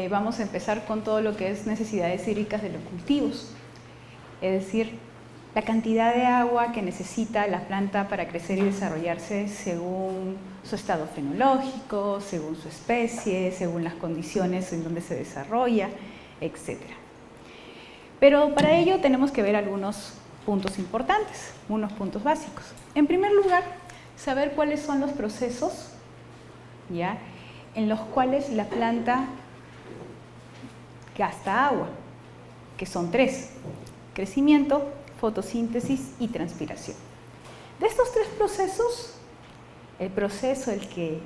vamos a empezar con todo lo que es necesidades hídricas de los cultivos, es decir, la cantidad de agua que necesita la planta para crecer y desarrollarse según su estado fenológico, según su especie, según las condiciones en donde se desarrolla, etc. Pero para ello tenemos que ver algunos puntos importantes, unos puntos básicos. En primer lugar, saber cuáles son los procesos, ¿ya?, en los cuales la planta gasta agua, que son 3: crecimiento, fotosíntesis y transpiración. De estos 3 procesos, el proceso el que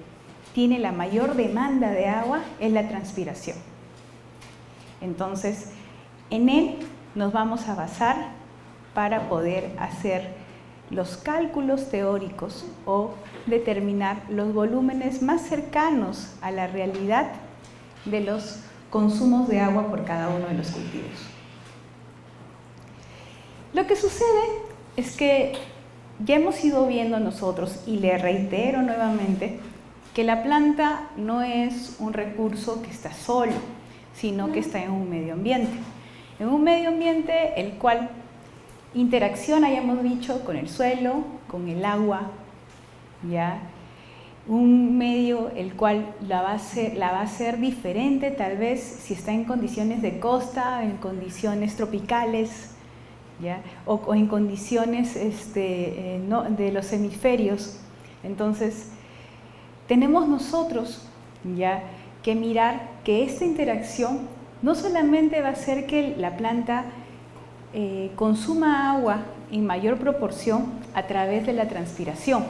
tiene la mayor demanda de agua es la transpiración. Entonces, en él nos vamos a basar para poder hacer los cálculos teóricos o determinar los volúmenes más cercanos a la realidad de los consumos de agua por cada uno de los cultivos. Lo que sucede es que ya hemos ido viendo nosotros, y le reitero nuevamente, que la planta no es un recurso que está solo, sino que está en un medio ambiente. En un medio ambiente el cual interacciona, ya hemos dicho, con el suelo, con el agua, ¿ya? Un medio el cual la va a hacer diferente tal vez si está en condiciones de costa, en condiciones tropicales, ¿ya?, o en condiciones de los hemisferios. Entonces, tenemos nosotros ya que mirar que esta interacción no solamente va a hacer que la planta consuma agua en mayor proporción a través de la transpiración,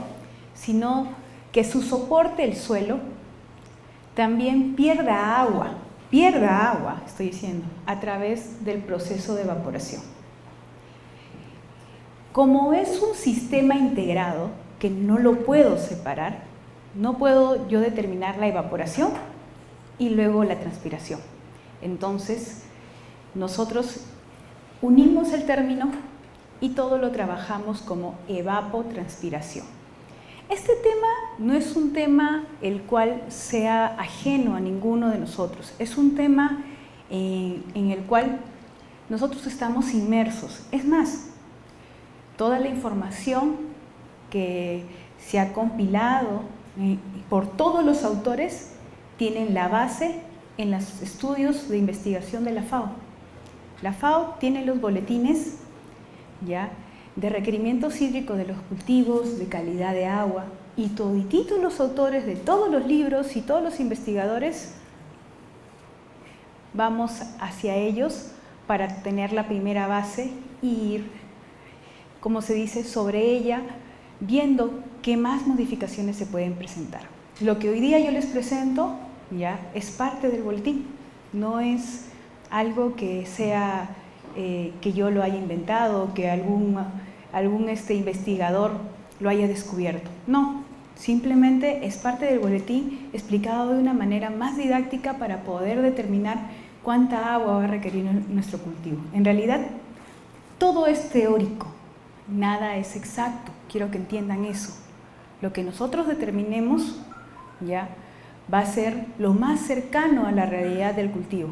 sino que su soporte, el suelo, también pierda agua, estoy diciendo, a través del proceso de evaporación. Como es un sistema integrado que no lo puedo separar, no puedo yo determinar la evaporación y luego la transpiración. Entonces, nosotros unimos el término y todo lo trabajamos como evapotranspiración. Este tema no es un tema el cual sea ajeno a ninguno de nosotros, es un tema en el cual nosotros estamos inmersos. Es más, toda la información que se ha compilado por todos los autores tienen la base en los estudios de investigación de la FAO. La FAO tiene los boletines, ¿ya?, de requerimientos hídricos de los cultivos, de calidad de agua, y todititos los autores de todos los libros y todos los investigadores vamos hacia ellos para tener la primera base y ir, como se dice, sobre ella, viendo qué más modificaciones se pueden presentar. Lo que hoy día yo les presento ya es parte del boletín, no es algo que sea que yo lo haya inventado, que algún investigador lo haya descubierto. No, simplemente es parte del boletín explicado de una manera más didáctica para poder determinar cuánta agua va a requerir nuestro cultivo. En realidad, todo es teórico, nada es exacto, quiero que entiendan eso. Lo que nosotros determinemos ya va a ser lo más cercano a la realidad del cultivo.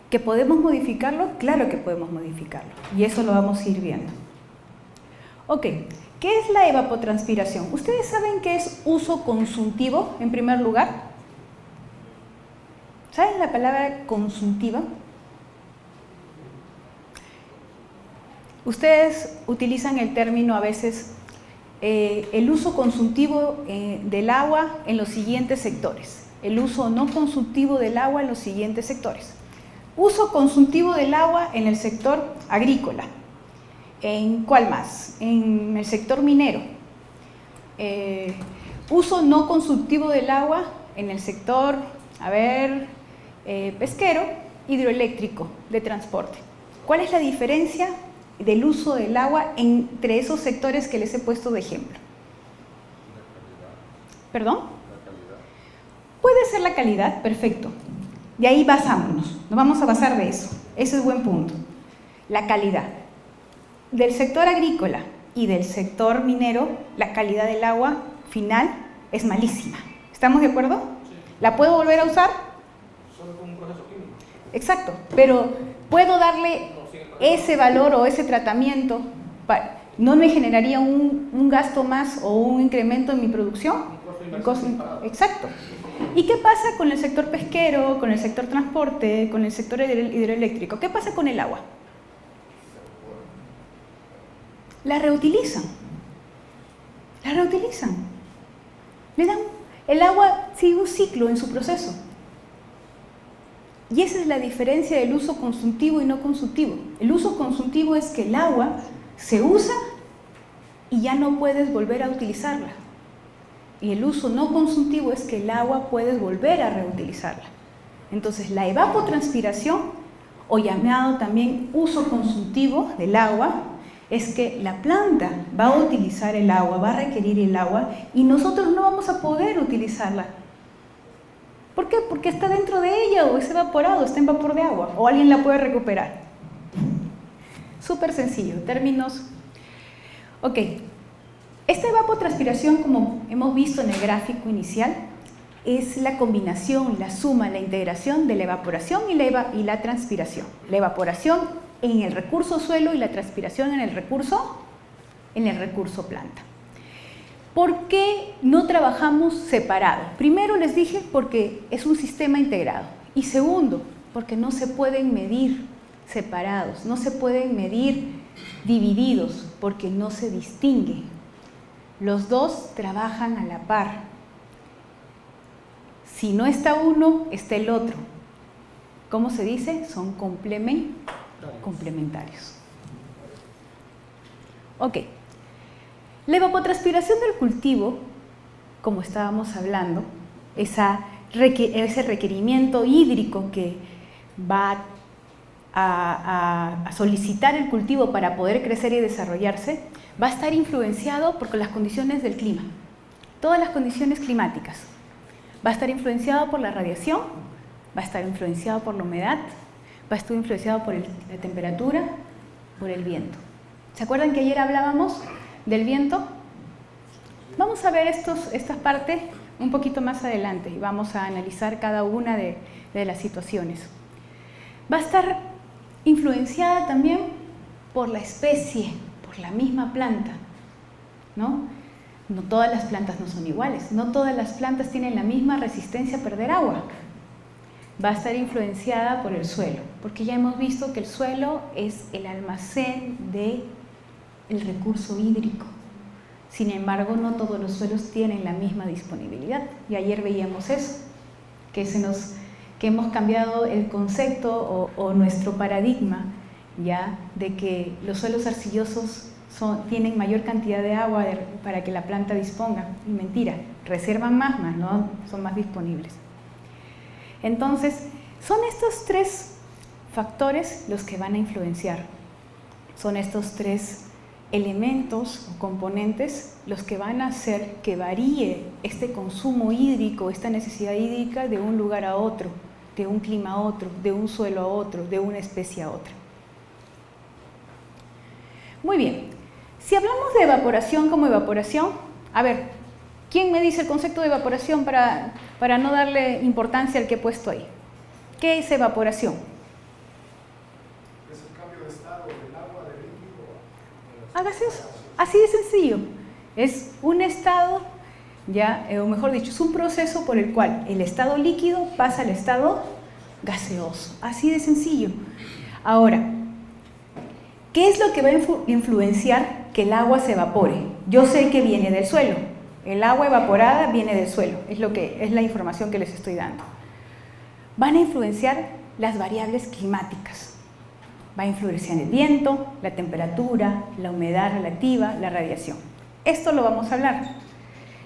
¿Que podemos modificarlo? Claro que podemos modificarlo, y eso lo vamos a ir viendo. Ok, ¿qué es la evapotranspiración? ¿Ustedes saben qué es uso consuntivo en primer lugar? ¿Saben la palabra consuntiva? Ustedes utilizan el término a veces, el uso consuntivo del agua en los siguientes sectores, el uso no consuntivo del agua en los siguientes sectores. Uso consuntivo del agua en el sector agrícola. ¿En cuál más? En el sector minero. Uso no consultivo del agua en el sector, pesquero, hidroeléctrico, de transporte. ¿Cuál es la diferencia del uso del agua entre esos sectores que les he puesto de ejemplo? ¿Perdón? La calidad. Puede ser la calidad, perfecto. De ahí basámonos, nos vamos a basar de eso. Ese es buen punto. La calidad. Del sector agrícola y del sector minero, la calidad del agua final es malísima. ¿Estamos de acuerdo? Sí. ¿La puedo volver a usar? Solo con un proceso químico. Exacto, pero puedo darle ese valor o ese tratamiento, ¿no me generaría un gasto más o un incremento en mi producción? Exacto. ¿Y qué pasa con el sector pesquero, con el sector transporte, con el sector hidroeléctrico? ¿Qué pasa con el agua? La reutilizan. La reutilizan. El agua sigue un ciclo en su proceso. Y esa es la diferencia del uso consultivo y no consultivo. El uso consultivo es que el agua se usa y ya no puedes volver a utilizarla. Y el uso no consultivo es que el agua puedes volver a reutilizarla. Entonces, la evapotranspiración, o llamado también uso consultivo del agua, es que la planta va a utilizar el agua, va a requerir el agua y nosotros no vamos a poder utilizarla. ¿Por qué? Porque está dentro de ella o es evaporado, está en vapor de agua o alguien la puede recuperar. Súper sencillo, términos. Ok, esta evapotranspiración, como hemos visto en el gráfico inicial, es la combinación, la suma, la integración de la evaporación y la transpiración. La evaporación en el recurso suelo y la transpiración en el recurso planta. ¿Por qué no trabajamos separado? Primero les dije porque es un sistema integrado. Y segundo, porque no se pueden medir separados, no se pueden medir divididos, porque no se distingue. Los dos trabajan a la par. Si no está uno, está el otro. ¿Cómo se dice? Son complementarios. Ok. La evapotranspiración del cultivo, como estábamos hablando, ese requerimiento hídrico que va a solicitar el cultivo para poder crecer y desarrollarse, va a estar influenciado por las condiciones del clima, todas las condiciones climáticas. Va a estar influenciado por la radiación, va a estar influenciado por la humedad, va a estar influenciado por la temperatura, por el viento. ¿Se acuerdan que ayer hablábamos del viento? Vamos a ver estas partes un poquito más adelante y vamos a analizar cada una de las situaciones. Va a estar influenciada también por la especie, por la misma planta, ¿no? No todas las plantas no son iguales, no todas las plantas tienen la misma resistencia a perder agua. Va a estar influenciada por el suelo, porque ya hemos visto que el suelo es el almacén del recurso hídrico. Sin embargo, no todos los suelos tienen la misma disponibilidad. Y ayer veíamos eso, que hemos cambiado el concepto o nuestro paradigma ya de que los suelos arcillosos tienen mayor cantidad de agua para que la planta disponga. Y mentira, reservan más, no son más disponibles. Entonces, son estos tres factores los que van a influenciar. Son estos tres elementos o componentes los que van a hacer que varíe este consumo hídrico, esta necesidad hídrica de un lugar a otro, de un clima a otro, de un suelo a otro, de una especie a otra. Muy bien, si hablamos de evaporación como evaporación, a ver, ¿quién me dice el concepto de evaporación para no darle importancia al que he puesto ahí? ¿Qué es evaporación? Es el cambio de estado del agua de líquido a gaseoso. Así de sencillo. Es un estado, o mejor dicho, es un proceso por el cual el estado líquido pasa al estado gaseoso. Así de sencillo. Ahora, ¿qué es lo que va a influenciar que el agua se evapore? Yo sé que viene del suelo. El agua evaporada viene del suelo. Es la información que les estoy dando. Van a influenciar las variables climáticas. Va a influenciar el viento, la temperatura, la humedad relativa, la radiación. Esto lo vamos a hablar.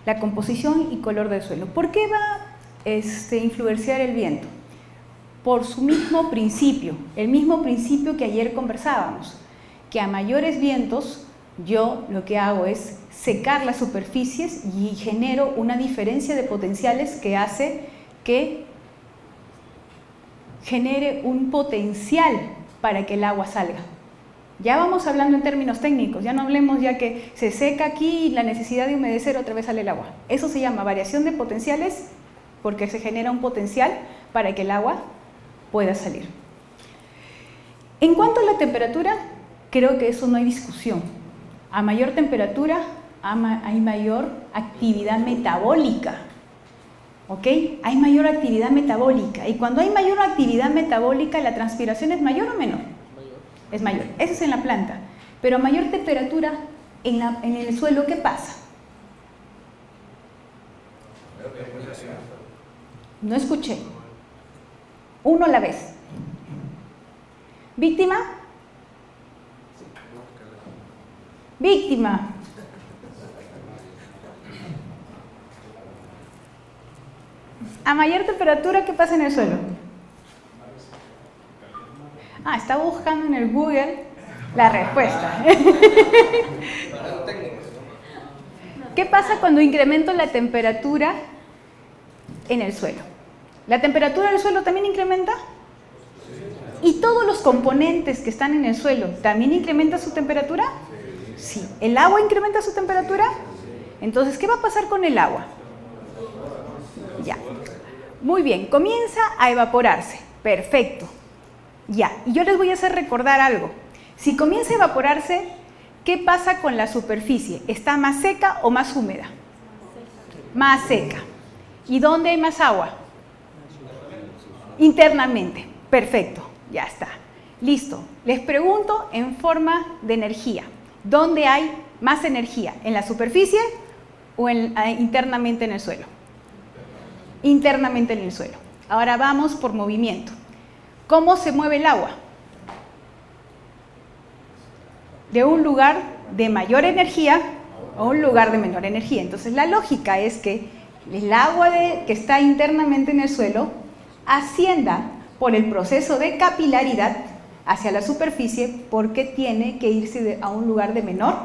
La composición y color del suelo. ¿Por qué va a influenciar el viento? Por su mismo principio, el mismo principio que ayer conversábamos, que a mayores vientos yo lo que hago es secar las superficies y genero una diferencia de potenciales que hace que genere un potencial para que el agua salga. Ya vamos hablando en términos técnicos, ya no hablemos ya que se seca aquí y la necesidad de humedecer otra vez sale el agua. Eso se llama variación de potenciales porque se genera un potencial para que el agua pueda salir. En cuanto a la temperatura, creo que eso no hay discusión. A mayor temperatura hay mayor actividad metabólica. ¿Ok? Hay mayor actividad metabólica. Y cuando hay mayor actividad metabólica, ¿la transpiración es mayor o menor? Es mayor. Eso es en la planta. Pero a mayor temperatura, en el suelo, ¿qué pasa? No escuché. Uno a la vez. ¿Víctima? Víctima. A mayor temperatura, ¿qué pasa en el suelo? Está buscando en el Google la respuesta. ¿Qué pasa cuando incremento la temperatura en el suelo? ¿La temperatura del suelo también incrementa? ¿Y todos los componentes que están en el suelo también incrementan su temperatura? Sí. ¿El agua incrementa su temperatura? Entonces, ¿qué va a pasar con el agua? Ya. Muy bien, comienza a evaporarse. Perfecto. Ya, y yo les voy a hacer recordar algo. Si comienza a evaporarse, ¿qué pasa con la superficie? ¿Está más seca o más húmeda? Más seca. ¿Y dónde hay más agua? Internamente. Perfecto, ya está. Listo. Les pregunto en forma de energía. ¿Dónde hay más energía? ¿En la superficie o internamente en el suelo? Internamente en el suelo. Ahora vamos por movimiento. ¿Cómo se mueve el agua? De un lugar de mayor energía a un lugar de menor energía. Entonces la lógica es que el agua que está internamente en el suelo ascienda por el proceso de capilaridad hacia la superficie porque tiene que irse a un lugar de menor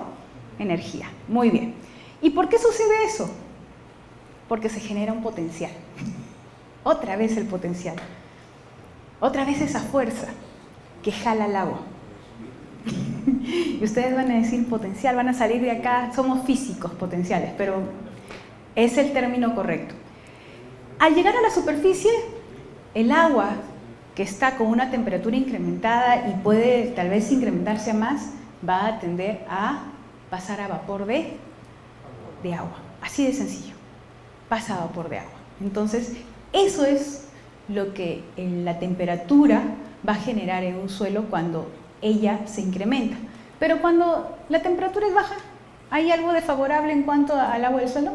energía. Muy bien. ¿Y por qué sucede eso? Porque se genera un potencial. Otra vez el potencial. Otra vez esa fuerza que jala el agua. Y ustedes van a decir potencial, van a salir de acá, somos físicos potenciales, pero es el término correcto. Al llegar a la superficie, el agua que está con una temperatura incrementada y puede tal vez incrementarse a más, va a tender a pasar a vapor de agua. Así de sencillo. Pasa a vapor de agua. Entonces, eso es lo que la temperatura va a generar en un suelo cuando ella se incrementa. Pero cuando la temperatura es baja, ¿hay algo desfavorable en cuanto al agua del suelo?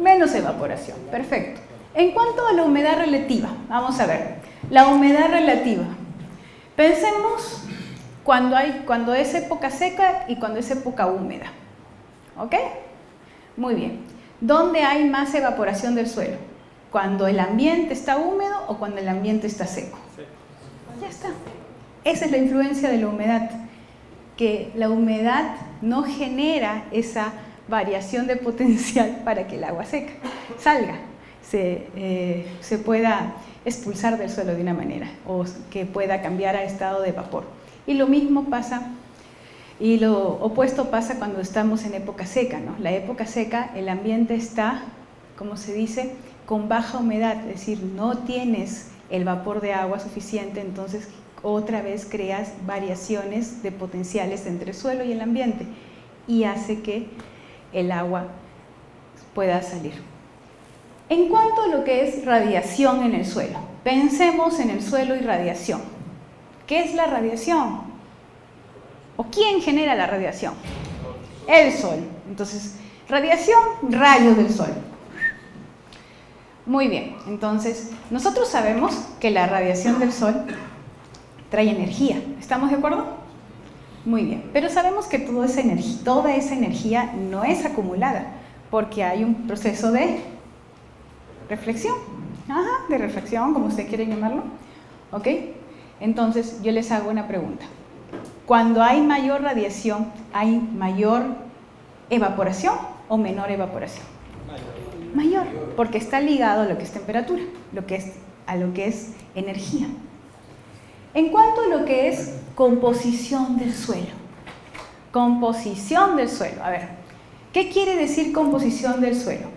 Menos evaporación, perfecto. En cuanto a la humedad relativa, vamos a ver, la humedad relativa. Pensemos cuando es época seca y cuando es época húmeda. ¿Ok? Muy bien. ¿Dónde hay más evaporación del suelo? ¿Cuando el ambiente está húmedo o cuando el ambiente está seco? Ya está. Esa es la influencia de la humedad, que la humedad no genera esa variación de potencial para que el agua seca salga, se pueda expulsar del suelo de una manera o que pueda cambiar a estado de vapor. Y lo mismo pasa, y lo opuesto pasa cuando estamos en época seca, ¿no? La época seca, el ambiente está, como se dice, con baja humedad, es decir, no tienes el vapor de agua suficiente, entonces otra vez creas variaciones de potenciales entre el suelo y el ambiente y hace que el agua pueda salir. En cuanto a lo que es radiación en el suelo, pensemos en el suelo y radiación. ¿Qué es la radiación? ¿O quién genera la radiación? El sol. Entonces, radiación, rayos del sol. Muy bien, entonces, nosotros sabemos que la radiación del sol trae energía. ¿Estamos de acuerdo? Muy bien, pero sabemos que toda esa energía no es acumulada, porque hay un proceso de reflexión, de reflexión, como usted quiere llamarlo, ¿ok? Entonces, yo les hago una pregunta. Cuando hay mayor radiación, ¿hay mayor evaporación o menor evaporación? Mayor, porque está ligado a lo que es temperatura, a lo que es energía. En cuanto a lo que es composición del suelo. Composición del suelo. A ver, ¿qué quiere decir composición del suelo?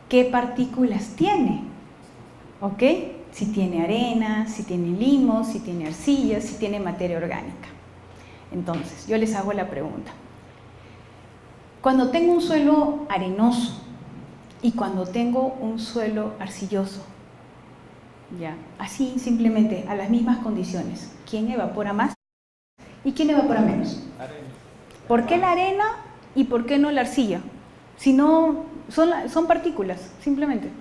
¿Qué partículas tiene? ¿Ok? Si tiene arena, si tiene limos, si tiene arcillas, si tiene materia orgánica. Entonces, yo les hago la pregunta. Cuando tengo un suelo arenoso y cuando tengo un suelo arcilloso, ya, así simplemente, a las mismas condiciones, ¿quién evapora más y quién evapora menos? ¿Por qué la arena y por qué no la arcilla? Si no, son partículas, simplemente.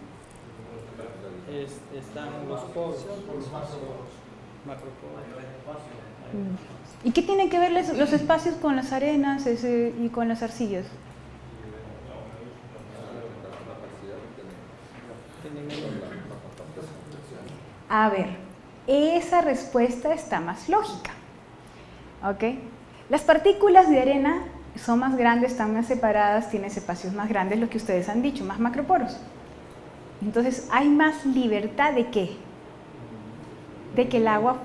Están los poros, macroporos. ¿Y qué tienen que ver los espacios con las arenas y con las arcillas? A ver, esa respuesta está más lógica. ¿Ok? Las partículas de arena son más grandes, están más separadas, tienen espacios más grandes, lo que ustedes han dicho, más macroporos. Entonces, hay más libertad de ¿qué? De que el agua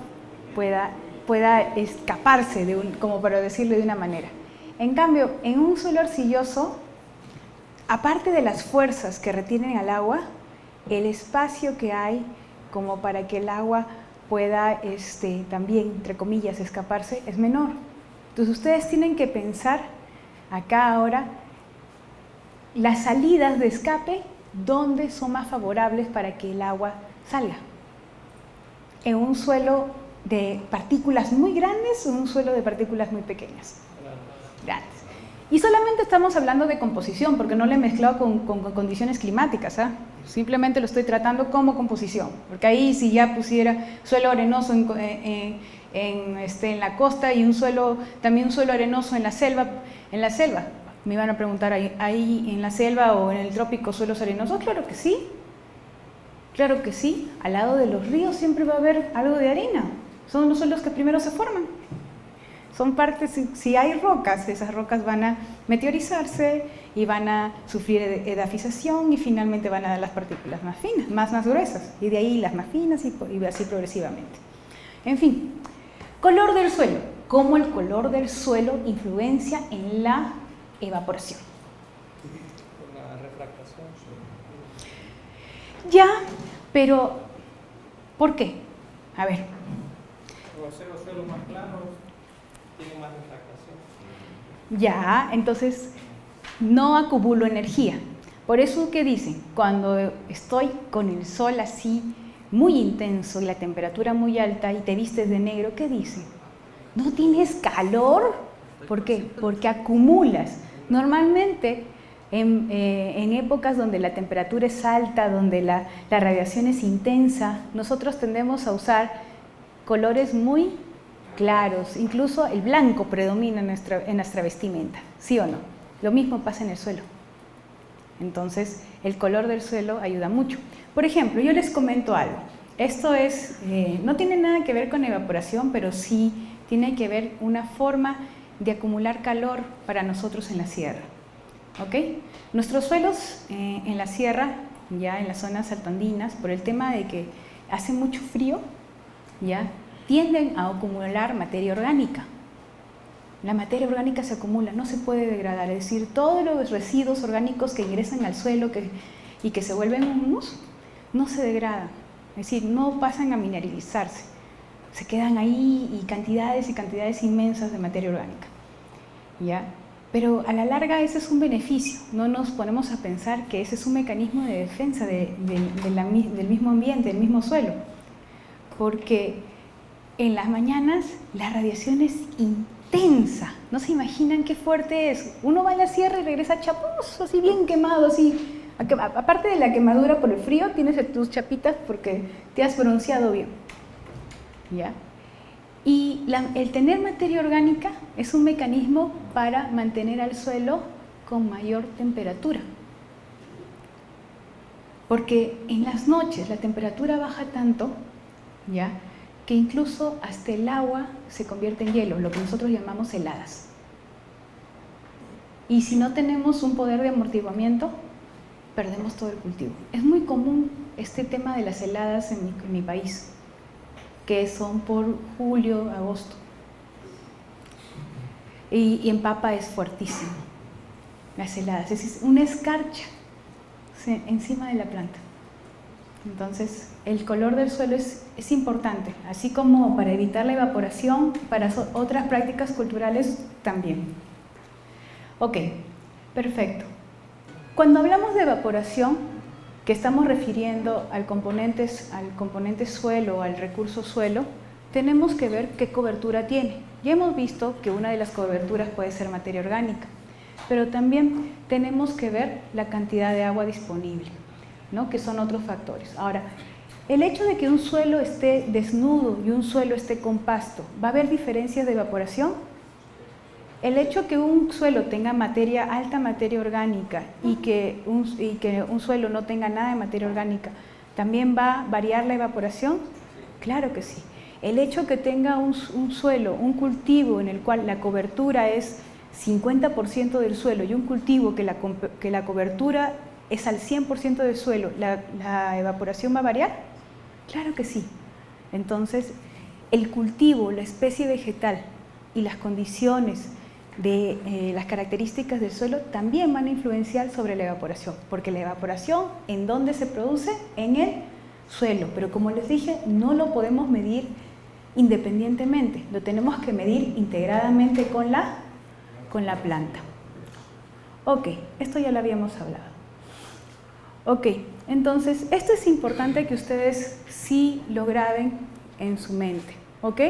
pueda escaparse, como para decirlo de una manera. En cambio, en un suelo arcilloso, aparte de las fuerzas que retienen al agua, el espacio que hay como para que el agua pueda también, entre comillas, escaparse, es menor. Entonces, ustedes tienen que pensar acá ahora las salidas de escape, ¿dónde son más favorables para que el agua salga? ¿En un suelo de partículas muy grandes o en un suelo de partículas muy pequeñas? Grandes. Y solamente estamos hablando de composición, porque no lo he mezclado con condiciones climáticas, ¿eh? Simplemente lo estoy tratando como composición, porque ahí si ya pusiera suelo arenoso en la costa y también un suelo arenoso en la selva, me iban a preguntar, ¿hay en la selva o en el trópico suelos arenosos? Claro que sí. Claro que sí, al lado de los ríos siempre va a haber algo de arena, son los suelos que primero se forman. Son partes, si hay rocas, esas rocas van a meteorizarse y van a sufrir edafización y finalmente van a dar las partículas más finas, más gruesas, y de ahí las más finas y así progresivamente. En fin, color del suelo. ¿Cómo el color del suelo influencia en la evaporación? La refractación. Ya, pero ¿por qué? A ver. Los suelos más planos tienen más refractación. Ya, entonces no acumulo energía. Por eso que dicen, cuando estoy con el sol así muy intenso y la temperatura muy alta y te vistes de negro, ¿qué dicen? ¿No tienes calor? ¿Por qué? Porque acumulas. Normalmente en épocas donde la temperatura es alta, donde la radiación es intensa, nosotros tendemos a usar colores muy claros, incluso el blanco predomina en nuestra vestimenta, ¿sí o no? Lo mismo pasa en el suelo. Entonces, el color del suelo ayuda mucho. Por ejemplo, yo les comento algo. Esto no tiene nada que ver con evaporación, pero sí tiene que ver una forma de acumular calor para nosotros en la sierra. ¿Ok? Nuestros suelos en la sierra, ya en las zonas altoandinas, por el tema de que hace mucho frío, ya tienden a acumular materia orgánica. La materia orgánica se acumula, no se puede degradar, es decir, todos los residuos orgánicos que ingresan al suelo y que se vuelven humus, no se degradan, es decir, no pasan a mineralizarse, se quedan ahí y cantidades inmensas de materia orgánica. ¿Ya? Pero a la larga ese es un beneficio, no nos ponemos a pensar que ese es un mecanismo de defensa del mismo ambiente, del mismo suelo, porque en las mañanas la radiación es intensa, no se imaginan qué fuerte es. Uno va a la sierra y regresa chaposo, así bien quemado, así. Aparte de la quemadura por el frío, tienes tus chapitas porque te has bronceado bien. ¿Ya? Y el tener materia orgánica es un mecanismo para mantener al suelo con mayor temperatura. Porque en las noches la temperatura baja tanto, ¿ya?, que incluso hasta el agua se convierte en hielo, lo que nosotros llamamos heladas. Y si no tenemos un poder de amortiguamiento, perdemos todo el cultivo. Es muy común este tema de las heladas en mi país, que son por julio, agosto. y en papa es fuertísimo, las heladas, es una escarcha encima de la planta. Entonces, el color del suelo es importante, así como para evitar la evaporación, para otras prácticas culturales también. Ok, perfecto. Cuando hablamos de evaporación, que estamos refiriendo al componente suelo, al recurso suelo, tenemos que ver qué cobertura tiene. Ya hemos visto que una de las coberturas puede ser materia orgánica, pero también tenemos que ver la cantidad de agua disponible, ¿no? Que son otros factores. Ahora, el hecho de que un suelo esté desnudo y un suelo esté compacto, ¿va a haber diferencias de evaporación? El hecho que un suelo tenga alta materia orgánica y que un suelo no tenga nada de materia orgánica, ¿también va a variar la evaporación? Claro que sí. El hecho que tenga un suelo, un cultivo en el cual la cobertura es 50% del suelo y un cultivo que la cobertura es al 100% del suelo, ¿la evaporación va a variar? Claro que sí. Entonces, el cultivo, la especie vegetal y las condiciones de las características del suelo también van a influenciar sobre la evaporación, porque la evaporación, ¿en dónde se produce? En el suelo, pero como les dije, no lo podemos medir independientemente, lo tenemos que medir integradamente con la planta. Ok, esto ya lo habíamos hablado. Ok, entonces, esto es importante que ustedes sí lo graben en su mente, ¿ok?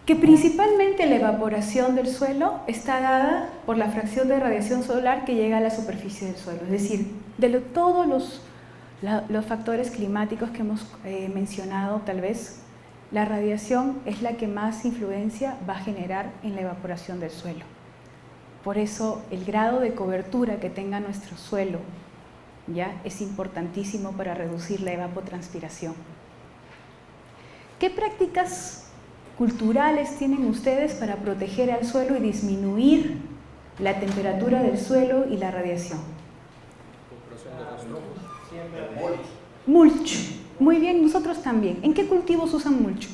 Que principalmente la evaporación del suelo está dada por la fracción de radiación solar que llega a la superficie del suelo, es decir, de todos los factores climáticos que hemos mencionado, tal vez, la radiación es la que más influencia va a generar en la evaporación del suelo. Por eso el grado de cobertura que tenga nuestro suelo ya es importantísimo para reducir la evapotranspiración. ¿Qué prácticas culturales tienen ustedes para proteger al suelo y disminuir la temperatura del suelo y la radiación? Mulch. Muy bien, nosotros también. ¿En qué cultivos usan mulch?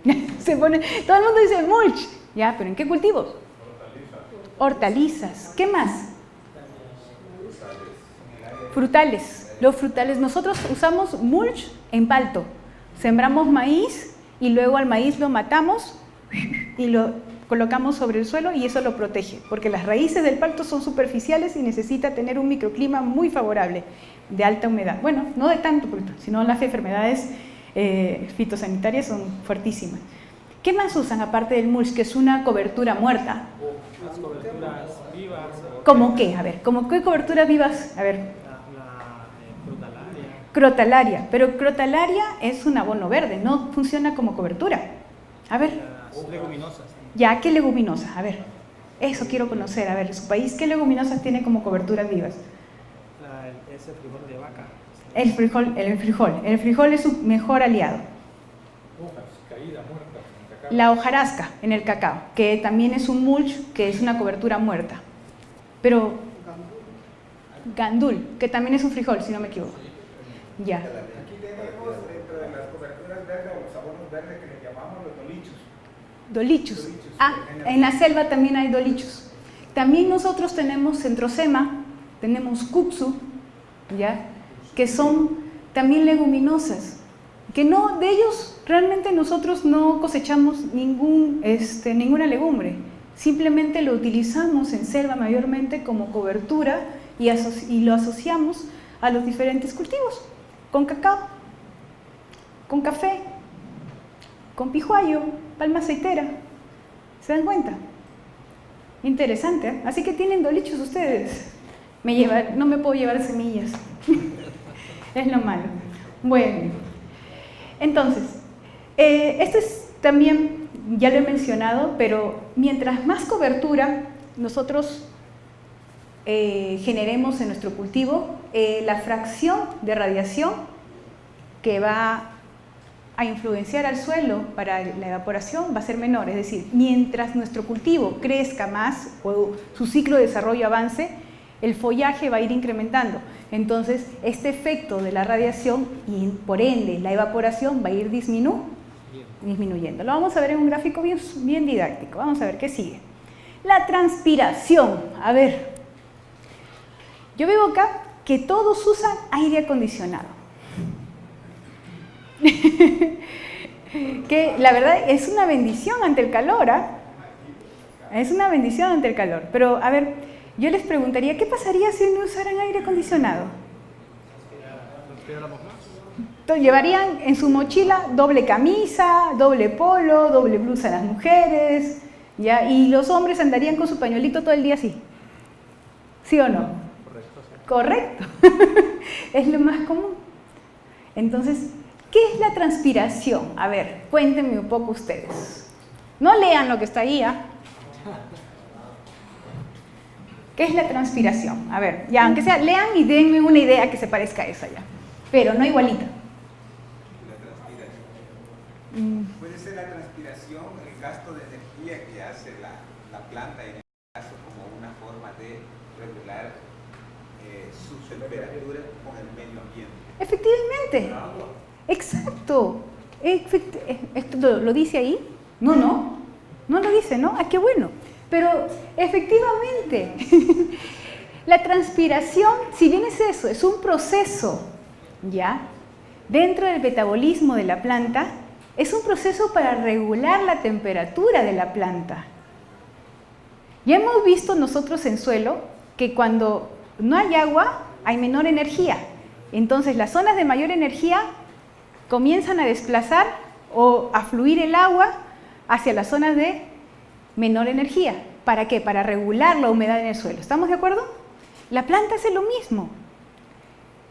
Todo el mundo dice mulch. Ya, pero ¿en qué cultivos? Hortalizas. ¿Qué más? Frutales. Los frutales. Nosotros usamos mulch en palto. Sembramos maíz y luego al maíz lo matamos y lo colocamos sobre el suelo y eso lo protege, porque las raíces del palto son superficiales y necesita tener un microclima muy favorable, de alta humedad. Bueno, no de tanto, sino las enfermedades fitosanitarias son fuertísimas. ¿Qué más usan aparte del mulch, que es una cobertura muerta? Las coberturas vivas. ¿Cómo qué? A ver, ¿cómo qué coberturas vivas? A ver. La crotalaria. Crotalaria, pero crotalaria es un abono verde, no funciona como cobertura. A ver. Las leguminosas. Ya, ¿qué leguminosas? A ver, eso quiero conocer. A ver, su país, ¿qué leguminosas tiene como coberturas vivas? Ese frijol de vaca. El frijol es su mejor aliado. Hojas caídas, muertas, en cacao. La hojarasca en el cacao, que también es un mulch, que es una cobertura muerta. Pero gandul, que también es un frijol, si no me equivoco. Ya. Aquí tenemos dentro de las coberturas verdes o los abonos verdes que le llamamos los dolichos. Dolichos. Ah, en la selva también hay dolichos. También nosotros tenemos centrosema, tenemos kuksu, ¿ya? Que son también leguminosas, que no, de ellos realmente nosotros no cosechamos ninguna legumbre, simplemente lo utilizamos en selva mayormente como cobertura y lo asociamos a los diferentes cultivos, con cacao, con café, con pijuayo, palma aceitera. ¿Se dan cuenta? Interesante, ¿eh? Así que tienen dolichos ustedes. No me puedo llevar semillas. Es lo malo. Bueno, entonces, esto es también, ya lo he mencionado, pero mientras más cobertura nosotros generemos en nuestro cultivo, la fracción de radiación que va a influenciar al suelo para la evaporación va a ser menor. Es decir, mientras nuestro cultivo crezca más o su ciclo de desarrollo avance, el follaje va a ir incrementando. Entonces, este efecto de la radiación y por ende la evaporación va a ir disminuyendo. Lo vamos a ver en un gráfico bien didáctico. Vamos a ver qué sigue. La transpiración. A ver, yo veo acá que todos usan aire acondicionado. Que la verdad es una bendición ante el calor, ¿ah? Es una bendición ante el calor. Pero, a ver, yo les preguntaría, ¿qué pasaría si no usaran aire acondicionado? Entonces, llevarían en su mochila doble camisa, doble polo, doble blusa las mujeres, ¿ya? Y los hombres andarían con su pañuelito todo el día así. ¿Sí o no? Correcto. Es lo más común. Entonces, ¿qué es la transpiración? A ver, cuéntenme un poco ustedes. No lean lo que está ahí, ¿ah? ¿Qué es la transpiración? A ver, ya, aunque sea, lean y denme una idea que se parezca a esa ya. Pero no igualita. La transpiración. Puede ser la transpiración, el gasto de energía que hace la planta, en este caso, como una forma de regular su temperatura con el medio ambiente. Efectivamente. Exacto. ¿Esto lo dice ahí? No lo dice, ¿no? Ah, qué bueno. Pero efectivamente, la transpiración, si bien es eso, es un proceso, ¿ya? Dentro del metabolismo de la planta, es un proceso para regular la temperatura de la planta. Ya hemos visto nosotros en suelo que cuando no hay agua, hay menor energía. Entonces, las zonas de mayor energía comienzan a desplazar o a fluir el agua hacia las zonas de menor energía. ¿Para qué? Para regular la humedad en el suelo. ¿Estamos de acuerdo? La planta hace lo mismo.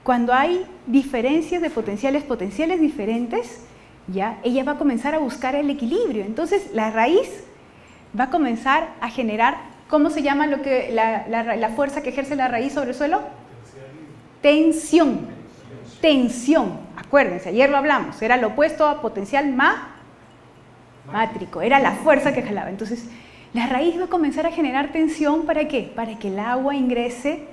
Cuando hay diferencias de potenciales diferentes, ya, ella va a comenzar a buscar el equilibrio. Entonces, la raíz va a comenzar a generar, ¿cómo se llama la fuerza que ejerce la raíz sobre el suelo? Tensión. Tensión. Acuérdense, ayer lo hablamos, era lo opuesto a potencial mátrico, era la fuerza que jalaba. Entonces, la raíz va a comenzar a generar tensión, ¿para qué? Para que el agua ingrese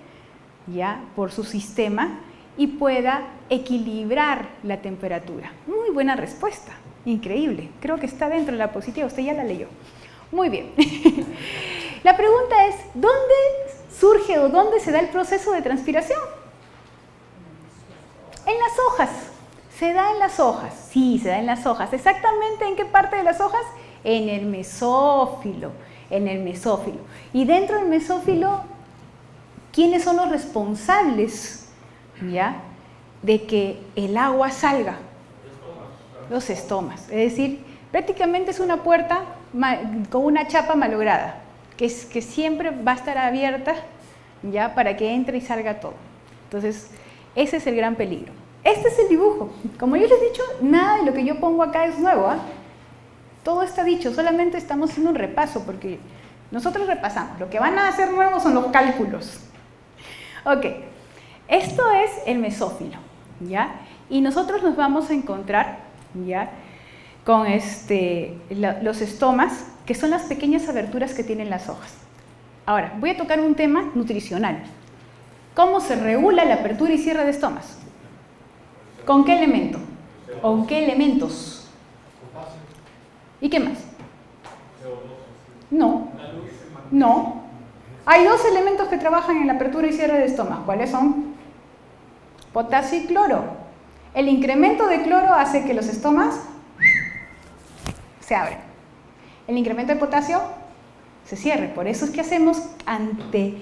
ya por su sistema y pueda equilibrar la temperatura. Muy buena respuesta, increíble. Creo que está dentro de la positiva, usted ya la leyó. Muy bien. La pregunta es, ¿dónde surge o dónde se da el proceso de transpiración? En las hojas. ¿Se da en las hojas? Sí, se da en las hojas. ¿Exactamente en qué parte de las hojas? En el mesófilo. En el mesófilo. Y dentro del mesófilo, ¿quiénes son los responsables, ya, de que el agua salga? Los estomas. Es decir, prácticamente es una puerta con una chapa malograda, que siempre va a estar abierta, ya, para que entre y salga todo. Entonces, ese es el gran peligro. Este es el dibujo. Como yo les he dicho, nada de lo que yo pongo acá es nuevo, ¿eh? Todo está dicho, solamente estamos haciendo un repaso, porque nosotros repasamos. Lo que van a hacer nuevo son los cálculos. Ok, esto es el mesófilo, ¿ya? Y nosotros nos vamos a encontrar, ¿ya?, con los estomas, que son las pequeñas aberturas que tienen las hojas. Ahora, voy a tocar un tema nutricional. ¿Cómo se regula la apertura y cierre de estomas? ¿Con qué elemento? ¿O con qué elementos? ¿Y qué más? No. Hay dos elementos que trabajan en la apertura y cierre de estomas. ¿Cuáles son? Potasio y cloro. El incremento de cloro hace que los estomas se abren. El incremento de potasio se cierre. Por eso es que hacemos ante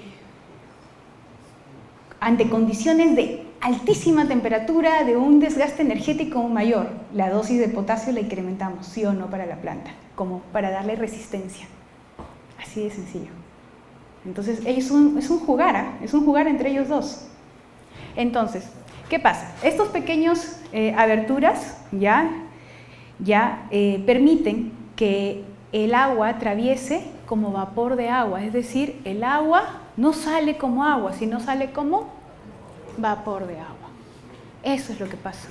condiciones de altísima temperatura, de un desgaste energético mayor, la dosis de potasio la incrementamos, sí o no, para la planta, como para darle resistencia. Así de sencillo. Entonces, es un jugar, es un jugar entre ellos dos. Entonces, ¿qué pasa? Estos pequeños aberturas ya permiten que el agua atraviese como vapor de agua, es decir, el agua no sale como agua, sino sale como vapor de agua. Eso es lo que pasa.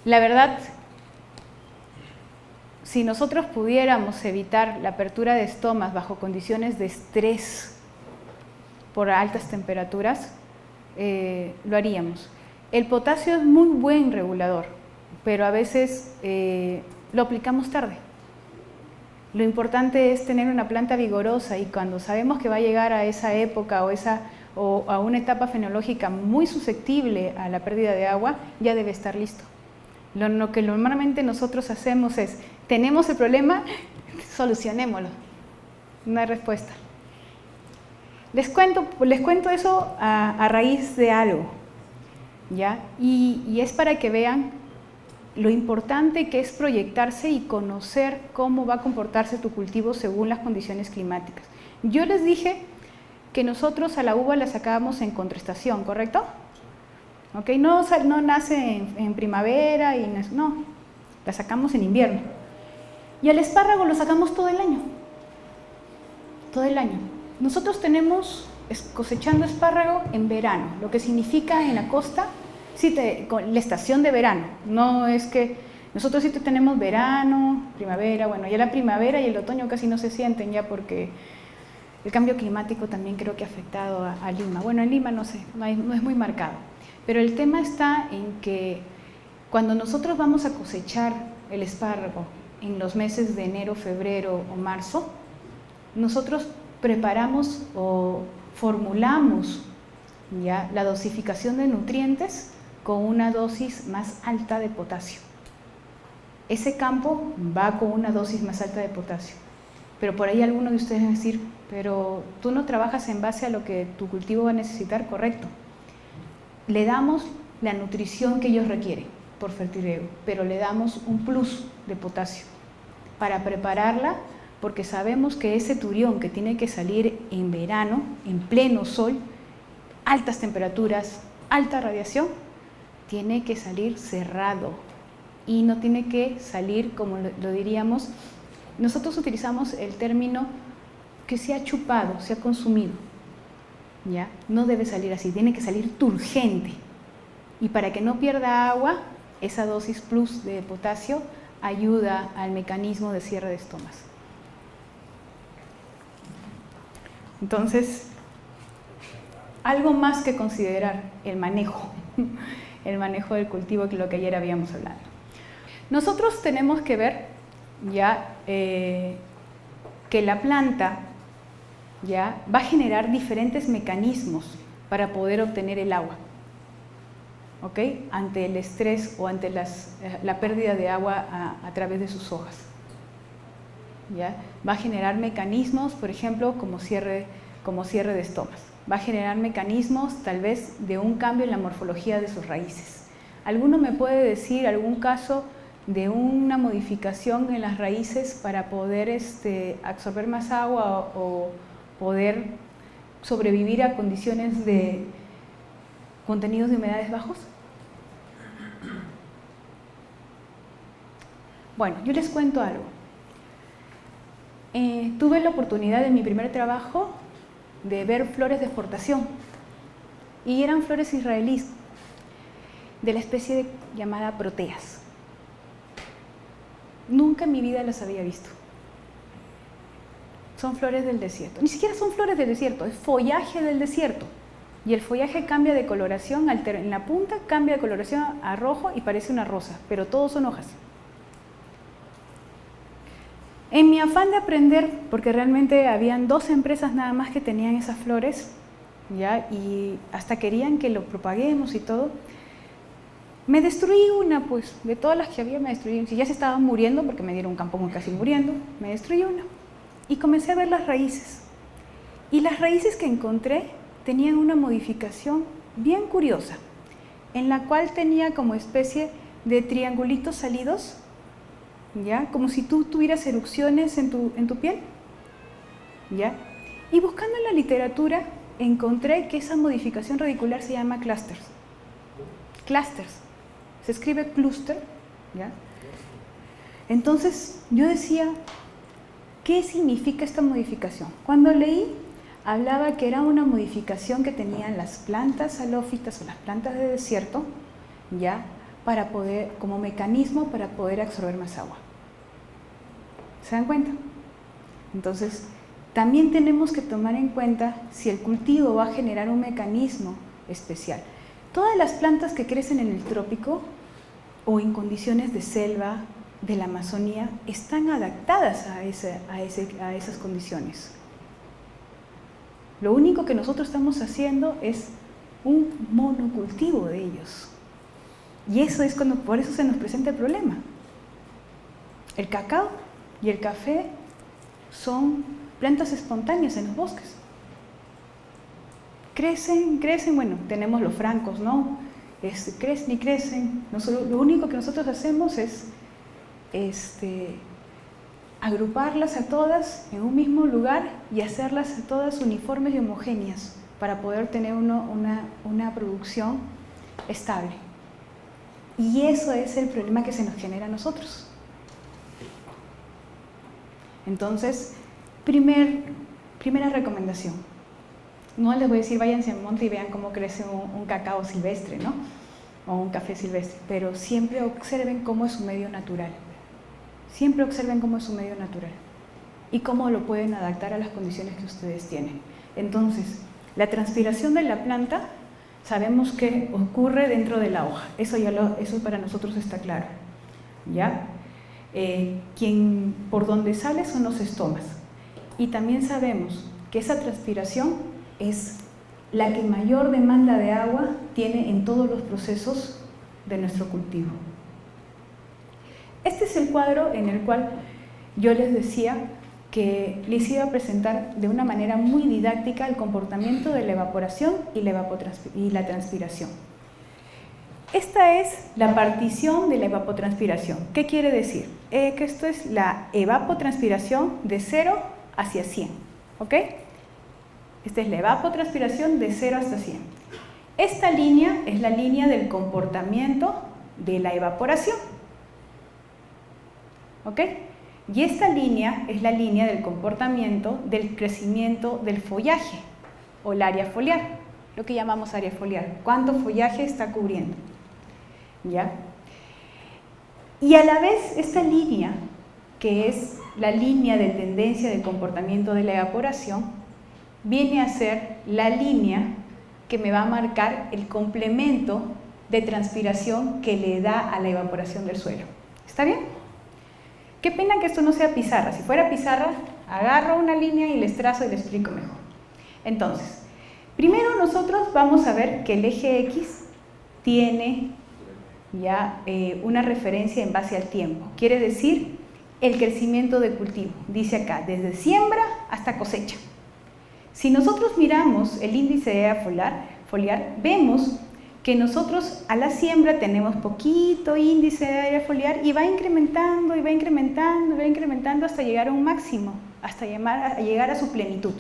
La verdad, si nosotros pudiéramos evitar la apertura de estomas bajo condiciones de estrés por altas temperaturas, lo haríamos. El potasio es muy buen regulador, pero a veces lo aplicamos tarde. Lo importante es tener una planta vigorosa y cuando sabemos que va a llegar a esa época o a una etapa fenológica muy susceptible a la pérdida de agua, ya debe estar listo. Lo que normalmente nosotros hacemos es, tenemos el problema, solucionémoslo. Una respuesta. Les cuento eso a raíz de algo, ¿ya? Y es para que vean lo importante que es proyectarse y conocer cómo va a comportarse tu cultivo según las condiciones climáticas. Yo les dije que nosotros a la uva la sacábamos en contraestación, ¿correcto? ¿Okay? No nace en primavera, no, la sacamos en invierno. Y al espárrago lo sacamos todo el año. Todo el año. Nosotros tenemos cosechando espárrago en verano, lo que significa en la costa, con la estación de verano. No es que nosotros sí tenemos verano, primavera, bueno, ya la primavera y el otoño casi no se sienten ya porque el cambio climático también creo que ha afectado a Lima. Bueno, en Lima no sé, no es muy marcado. Pero el tema está en que cuando nosotros vamos a cosechar el espárrago en los meses de enero, febrero o marzo, nosotros preparamos o formulamos ya la dosificación de nutrientes con una dosis más alta de potasio. Ese campo va con una dosis más alta de potasio. Pero por ahí algunos de ustedes van a decir, pero tú no trabajas en base a lo que tu cultivo va a necesitar, correcto. Le damos la nutrición que ellos requieren por fertirriego, pero le damos un plus de potasio para prepararla, porque sabemos que ese turión que tiene que salir en verano, en pleno sol, altas temperaturas, alta radiación, tiene que salir cerrado y no tiene que salir, como lo diríamos, nosotros utilizamos el término que se ha chupado, se ha consumido, ¿ya? No debe salir así, tiene que salir turgente. Y para que no pierda agua, esa dosis plus de potasio ayuda al mecanismo de cierre de estomas. Entonces, algo más que considerar, el manejo del cultivo, que lo que ayer habíamos hablado. Nosotros tenemos que ver ya que la planta ya va a generar diferentes mecanismos para poder obtener el agua, ¿ok? Ante el estrés o ante la pérdida de agua a través de sus hojas. ¿Ya? Va a generar mecanismos, por ejemplo, como cierre de estomas. Va a generar mecanismos tal vez de un cambio en la morfología de sus raíces. ¿Alguno me puede decir algún caso de una modificación en las raíces para poder absorber más agua o poder sobrevivir a condiciones de contenidos de humedades bajos? Bueno, yo les cuento algo. Tuve la oportunidad en mi primer trabajo de ver flores de exportación y eran flores israelíes de la especie llamada proteas. Nunca en mi vida las había visto. Son flores del desierto. Ni siquiera son flores del desierto, es follaje del desierto. Y el follaje cambia de coloración, en la punta cambia de coloración a rojo y parece una rosa, pero todos son hojas. En mi afán de aprender, porque realmente habían 2 empresas nada más que tenían esas flores, ¿ya? Y hasta querían que lo propaguemos y todo, me destruí una, pues, de todas las que había me destruí. Si ya se estaban muriendo, porque me dieron un campo casi muriendo, me destruí una. Y comencé a ver las raíces. Y las raíces que encontré tenían una modificación bien curiosa, en la cual tenía como especie de triangulitos salidos, ¿ya? Como si tú tuvieras erupciones en tu piel, ¿ya? Y buscando en la literatura encontré que esa modificación radicular se llama clusters. Clusters. Se escribe cluster, ¿ya? Entonces yo decía, ¿qué significa esta modificación? Cuando leí, hablaba que era una modificación que tenían las plantas halófitas o las plantas de desierto, ¿ya? Para poder, como mecanismo para poder absorber más agua. ¿Se dan cuenta? Entonces, también tenemos que tomar en cuenta si el cultivo va a generar un mecanismo especial. Todas las plantas que crecen en el trópico o en condiciones de selva de la Amazonía están adaptadas a esas condiciones. Lo único que nosotros estamos haciendo es un monocultivo de ellos. Y eso es por eso se nos presenta el problema. El cacao y el café son plantas espontáneas en los bosques. Crecen, bueno, tenemos los francos, ¿no? Crecen y crecen. Lo único que nosotros hacemos es agruparlas a todas en un mismo lugar y hacerlas a todas uniformes y homogéneas para poder tener una producción estable. Y eso es el problema que se nos genera a nosotros. Entonces, primera recomendación. No les voy a decir váyanse al monte y vean cómo crece un cacao silvestre, ¿no? O un café silvestre, pero siempre observen cómo es su medio natural. Siempre observen cómo es su medio natural y cómo lo pueden adaptar a las condiciones que ustedes tienen. Entonces, la transpiración de la planta sabemos que ocurre dentro de la hoja. Eso para nosotros está claro, ¿ya? Por donde sale son los estomas. Y también sabemos que esa transpiración es la que mayor demanda de agua tiene en todos los procesos de nuestro cultivo. Este es el cuadro en el cual yo les decía que les iba a presentar de una manera muy didáctica el comportamiento de la evaporación y la transpiración. Esta es la partición de la evapotranspiración. ¿Qué quiere decir? Que esto es la evapotranspiración de 0 hacia 100, ¿ok? Esta es la evapotranspiración de 0 hasta 100. Esta línea es la línea del comportamiento de la evaporación, ¿ok? Y esta línea es la línea del comportamiento del crecimiento del follaje o el área foliar, lo que llamamos área foliar. ¿Cuánto follaje está cubriendo? ¿Ya? Y a la vez esta línea, que es la línea de tendencia de comportamiento de la evaporación, viene a ser la línea que me va a marcar el complemento de transpiración que le da a la evaporación del suelo. ¿Está bien? Qué pena que esto no sea pizarra. Si fuera pizarra, agarro una línea y les trazo y les explico mejor. Entonces, primero nosotros vamos a ver que el eje X tiene ya una referencia en base al tiempo. Quiere decir el crecimiento de cultivo. Dice acá, desde siembra hasta cosecha. Si nosotros miramos el índice de área foliar, vemos que nosotros a la siembra tenemos poquito índice de área foliar y va incrementando y va incrementando y va incrementando hasta llegar a un máximo, hasta llegar a su plenitud.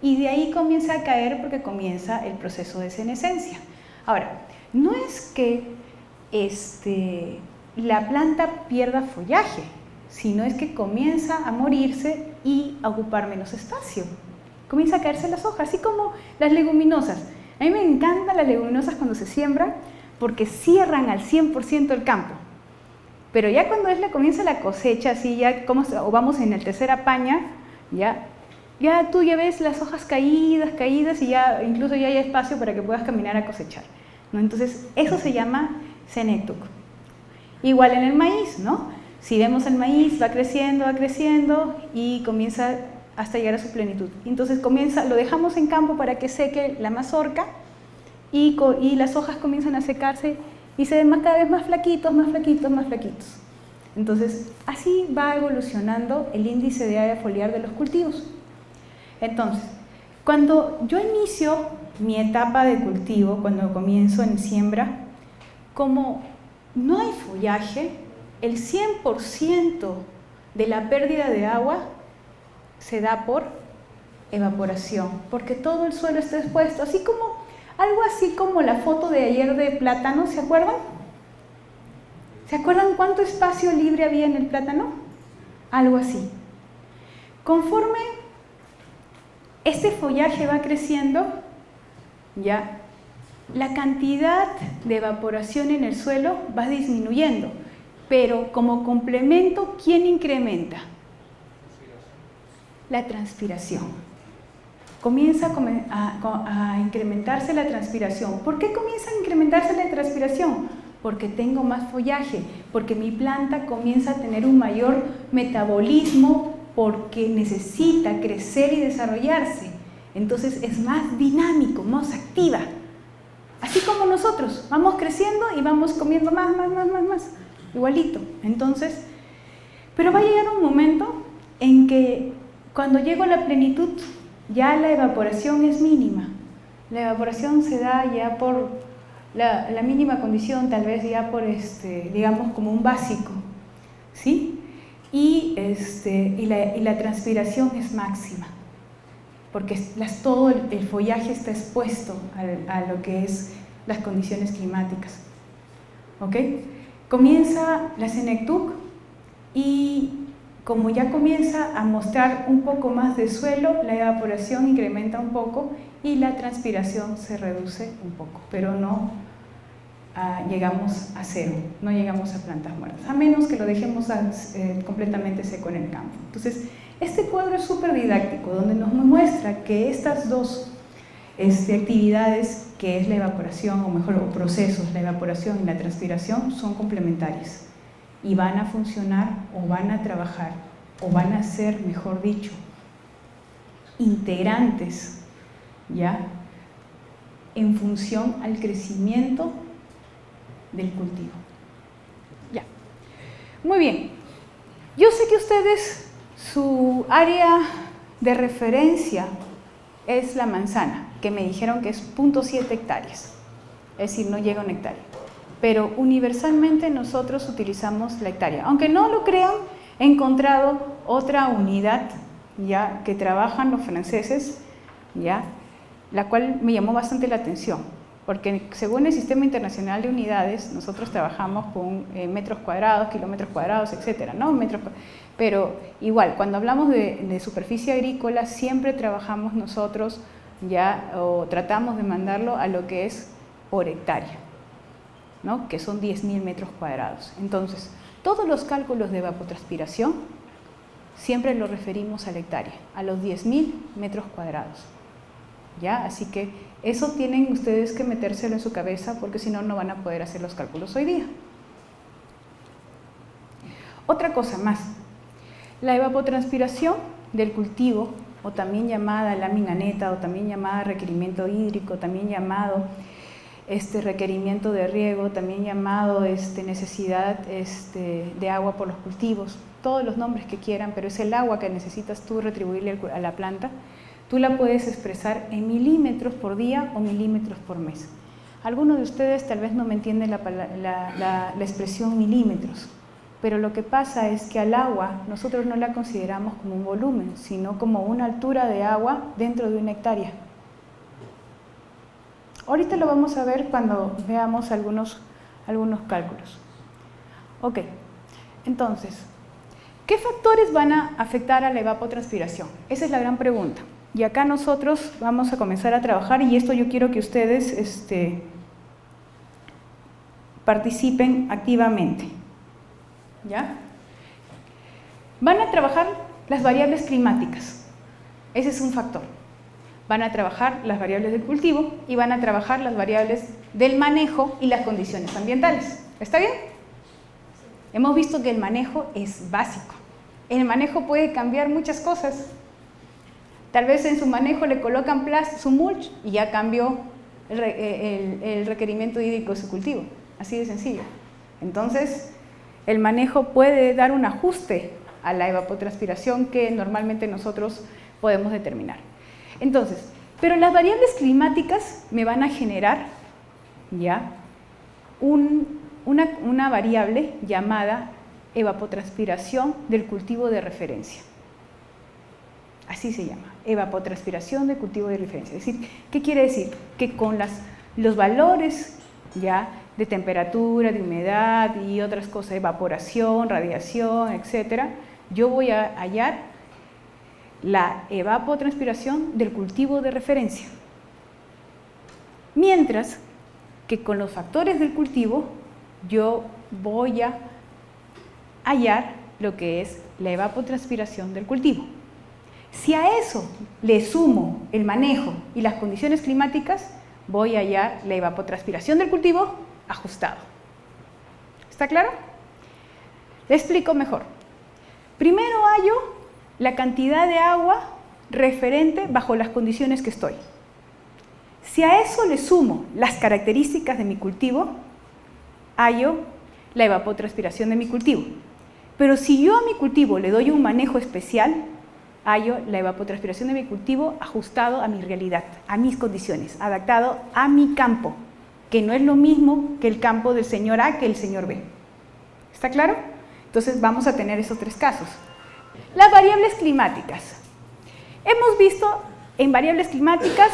Y de ahí comienza a caer porque comienza el proceso de senescencia. Ahora, no es que la planta pierda follaje, sino es que comienza a morirse y a ocupar menos espacio. Comienza a caerse las hojas, así como las leguminosas. A mí me encantan las leguminosas cuando se siembran porque cierran al 100% el campo. Pero ya cuando comienza la cosecha, así ya o vamos en el tercera paña, ya tú ya ves las hojas caídas y ya incluso ya hay espacio para que puedas caminar a cosechar, ¿no? Entonces eso se llama Senectuc. Igual en el maíz, ¿no? Si vemos el maíz va creciendo y comienza hasta llegar a su plenitud. Entonces lo dejamos en campo para que seque la mazorca y las hojas comienzan a secarse y se ven cada vez más flaquitos. Entonces, así va evolucionando el índice de área foliar de los cultivos. Entonces, cuando yo inicio mi etapa de cultivo, cuando comienzo en siembra, como no hay follaje, el 100% de la pérdida de agua se da por evaporación, porque todo el suelo está expuesto, algo así como la foto de ayer de plátano, ¿se acuerdan? ¿Se acuerdan cuánto espacio libre había en el plátano? Algo así. Conforme este follaje va creciendo, ya la cantidad de evaporación en el suelo va disminuyendo, pero como complemento, ¿quién incrementa? La transpiración. Comienza a incrementarse la transpiración. ¿Por qué comienza a incrementarse la transpiración? porque tengo más follaje, porque mi planta comienza a tener un mayor metabolismo porque necesita crecer y desarrollarse. Entonces es más dinámico, más activa. Así como nosotros, vamos creciendo y vamos comiendo más, igualito. Entonces, pero va a llegar un momento en que cuando llego a la plenitud, ya la evaporación es mínima. La evaporación se da ya por la mínima condición, tal vez ya por, digamos, como un básico, ¿sí? Y la transpiración es máxima, porque todo el follaje está expuesto a lo que es las condiciones climáticas. ¿Ok? Comienza la Senectuc y como ya comienza a mostrar un poco más de suelo, la evaporación incrementa un poco y la transpiración se reduce un poco, pero no llegamos a cero, no llegamos a plantas muertas, a menos que lo dejemos completamente seco en el campo. Entonces, este cuadro es súper didáctico, donde nos muestra que estas dos actividades, que es la evaporación, o mejor, procesos, la evaporación y la transpiración, son complementarias y van a funcionar o van a trabajar o van a ser, mejor dicho, integrantes, ¿ya?, en función al crecimiento del cultivo. Ya. Muy bien. Yo sé que ustedes, su área de referencia es la manzana, que me dijeron que es 0.7 hectáreas, es decir, no llega a una hectárea. Pero universalmente nosotros utilizamos la hectárea. Aunque no lo crean, he encontrado otra unidad, ya, que trabajan los franceses, ya, la cual me llamó bastante la atención, porque según el Sistema Internacional de Unidades, nosotros trabajamos con metros cuadrados, kilómetros cuadrados, etcétera, ¿no? Pero igual, cuando hablamos de superficie agrícola, siempre trabajamos nosotros, ya, o tratamos de mandarlo a lo que es por hectárea, ¿no?, que son 10.000 metros cuadrados. Entonces, todos los cálculos de evapotranspiración siempre los referimos a la hectárea, a los 10.000 metros cuadrados. ¿Ya? Así que eso tienen ustedes que metérselo en su cabeza, porque si no, no van a poder hacer los cálculos hoy día. Otra cosa más, la evapotranspiración del cultivo, o también llamada lámina neta, o también llamada requerimiento hídrico, también llamado requerimiento de riego, también llamado necesidad de agua por los cultivos, todos los nombres que quieran, pero es el agua que necesitas tú retribuirle a la planta. Tú la puedes expresar en milímetros por día o milímetros por mes. Algunos de ustedes tal vez no me entienden la expresión milímetros, pero lo que pasa es que al agua nosotros no la consideramos como un volumen, sino como una altura de agua dentro de una hectárea. Ahorita lo vamos a ver cuando veamos algunos cálculos. Ok, entonces, ¿qué factores van a afectar a la evapotranspiración? Esa es la gran pregunta. Y acá nosotros vamos a comenzar a trabajar, y esto yo quiero que ustedes participen activamente. ¿Ya? Van a trabajar las variables climáticas. Ese es un factor. Van a trabajar las variables del cultivo y van a trabajar las variables del manejo y las condiciones ambientales. ¿Está bien? Hemos visto que el manejo es básico. El manejo puede cambiar muchas cosas. Tal vez en su manejo le colocan su mulch y ya cambió el requerimiento hídrico de su cultivo. Así de sencillo. Entonces, el manejo puede dar un ajuste a la evapotranspiración que normalmente nosotros podemos determinar. Entonces, pero las variables climáticas me van a generar ya una variable llamada evapotranspiración del cultivo de referencia. Así se llama, evapotranspiración del cultivo de referencia. Es decir, ¿qué quiere decir? Que con los valores ya de temperatura, de humedad y otras cosas, evaporación, radiación, etcétera, yo voy a hallar la evapotranspiración del cultivo de referencia. Mientras que con los factores del cultivo yo voy a hallar lo que es la evapotranspiración del cultivo. Si a eso le sumo el manejo y las condiciones climáticas, voy a hallar la evapotranspiración del cultivo ajustado. ¿Está claro? Le explico mejor. Primero hallo la cantidad de agua referente bajo las condiciones que estoy. Si a eso le sumo las características de mi cultivo, hallo la evapotranspiración de mi cultivo. Pero si yo a mi cultivo le doy un manejo especial, hallo la evapotranspiración de mi cultivo ajustado a mi realidad, a mis condiciones, adaptado a mi campo, que no es lo mismo que el campo del señor A que el señor B. ¿Está claro? Entonces vamos a tener esos tres casos. Las variables climáticas. Hemos visto en variables climáticas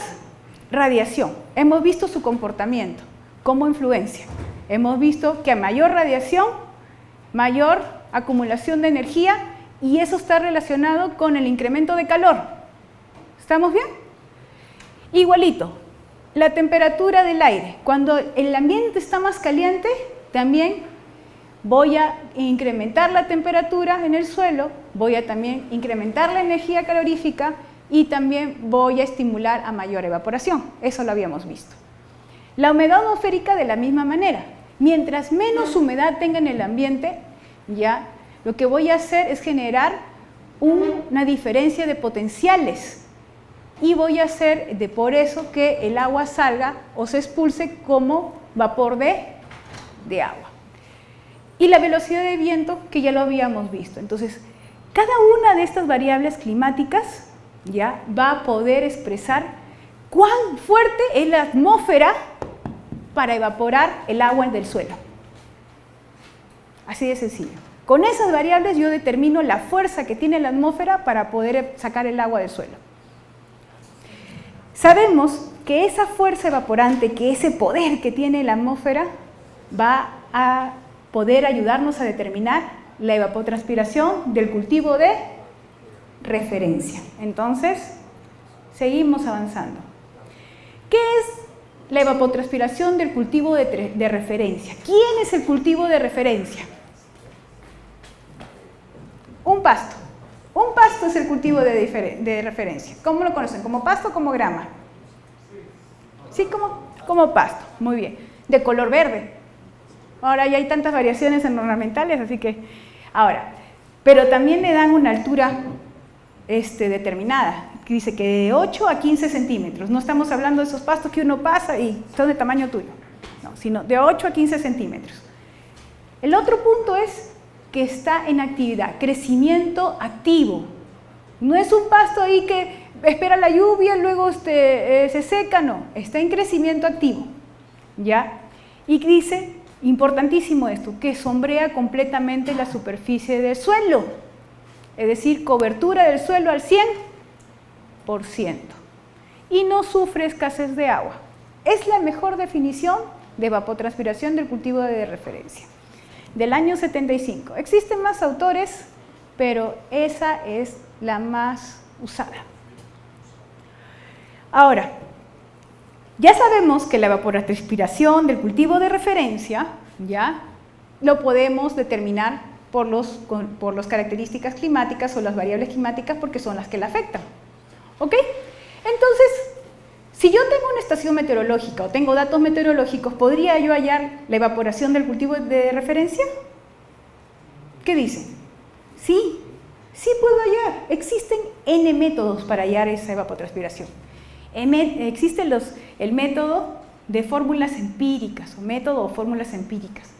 radiación, hemos visto su comportamiento, cómo influencia. Hemos visto que a mayor radiación, mayor acumulación de energía, y eso está relacionado con el incremento de calor. ¿Estamos bien? Igualito, la temperatura del aire. Cuando el ambiente está más caliente, también voy a incrementar la temperatura en el suelo, voy a también incrementar la energía calorífica y también voy a estimular a mayor evaporación. Eso lo habíamos visto. La humedad atmosférica de la misma manera. Mientras menos humedad tenga en el ambiente, ya lo que voy a hacer es generar una diferencia de potenciales y voy a hacer por eso que el agua salga o se expulse como vapor de agua. Y la velocidad de viento, que ya lo habíamos visto. Entonces, cada una de estas variables climáticas ya va a poder expresar cuán fuerte es la atmósfera para evaporar el agua del suelo. Así de sencillo. Con esas variables yo determino la fuerza que tiene la atmósfera para poder sacar el agua del suelo. Sabemos que esa fuerza evaporante, que ese poder que tiene la atmósfera, va a poder ayudarnos a determinar la evapotranspiración del cultivo de referencia. Entonces, seguimos avanzando. ¿Qué es la evapotranspiración del cultivo de referencia? ¿Quién es el cultivo de referencia? Un pasto. Un pasto es el cultivo de referencia. ¿Cómo lo conocen? ¿Como pasto o como grama? Sí, como pasto. Muy bien. De color verde. Ahora ya hay tantas variaciones en ornamentales, así que... Ahora, pero también le dan una altura determinada. Dice que de 8 a 15 centímetros. No estamos hablando de esos pastos que uno pasa y son de tamaño tuyo. No, sino de 8 a 15 centímetros. El otro punto es que está en actividad, crecimiento activo. No es un pasto ahí que espera la lluvia, luego se seca, no. Está en crecimiento activo. ¿Ya? Y dice, importantísimo esto, que sombrea completamente la superficie del suelo. Es decir, cobertura del suelo al 100%. Y no sufre escasez de agua. Es la mejor definición de evapotranspiración del cultivo de referencia. Del año 75. Existen más autores, pero esa es la más usada. Ahora, ya sabemos que la evapotranspiración del cultivo de referencia, ya lo podemos determinar por las características climáticas o las variables climáticas porque son las que la afectan. ¿Ok? Entonces, si yo tengo una estación meteorológica o tengo datos meteorológicos, ¿podría yo hallar la evaporación del cultivo de referencia? ¿Qué dicen? Sí, sí puedo hallar. Existen N métodos para hallar esa evapotranspiración. Existe el método de fórmulas empíricas, o método o fórmulas empíricas.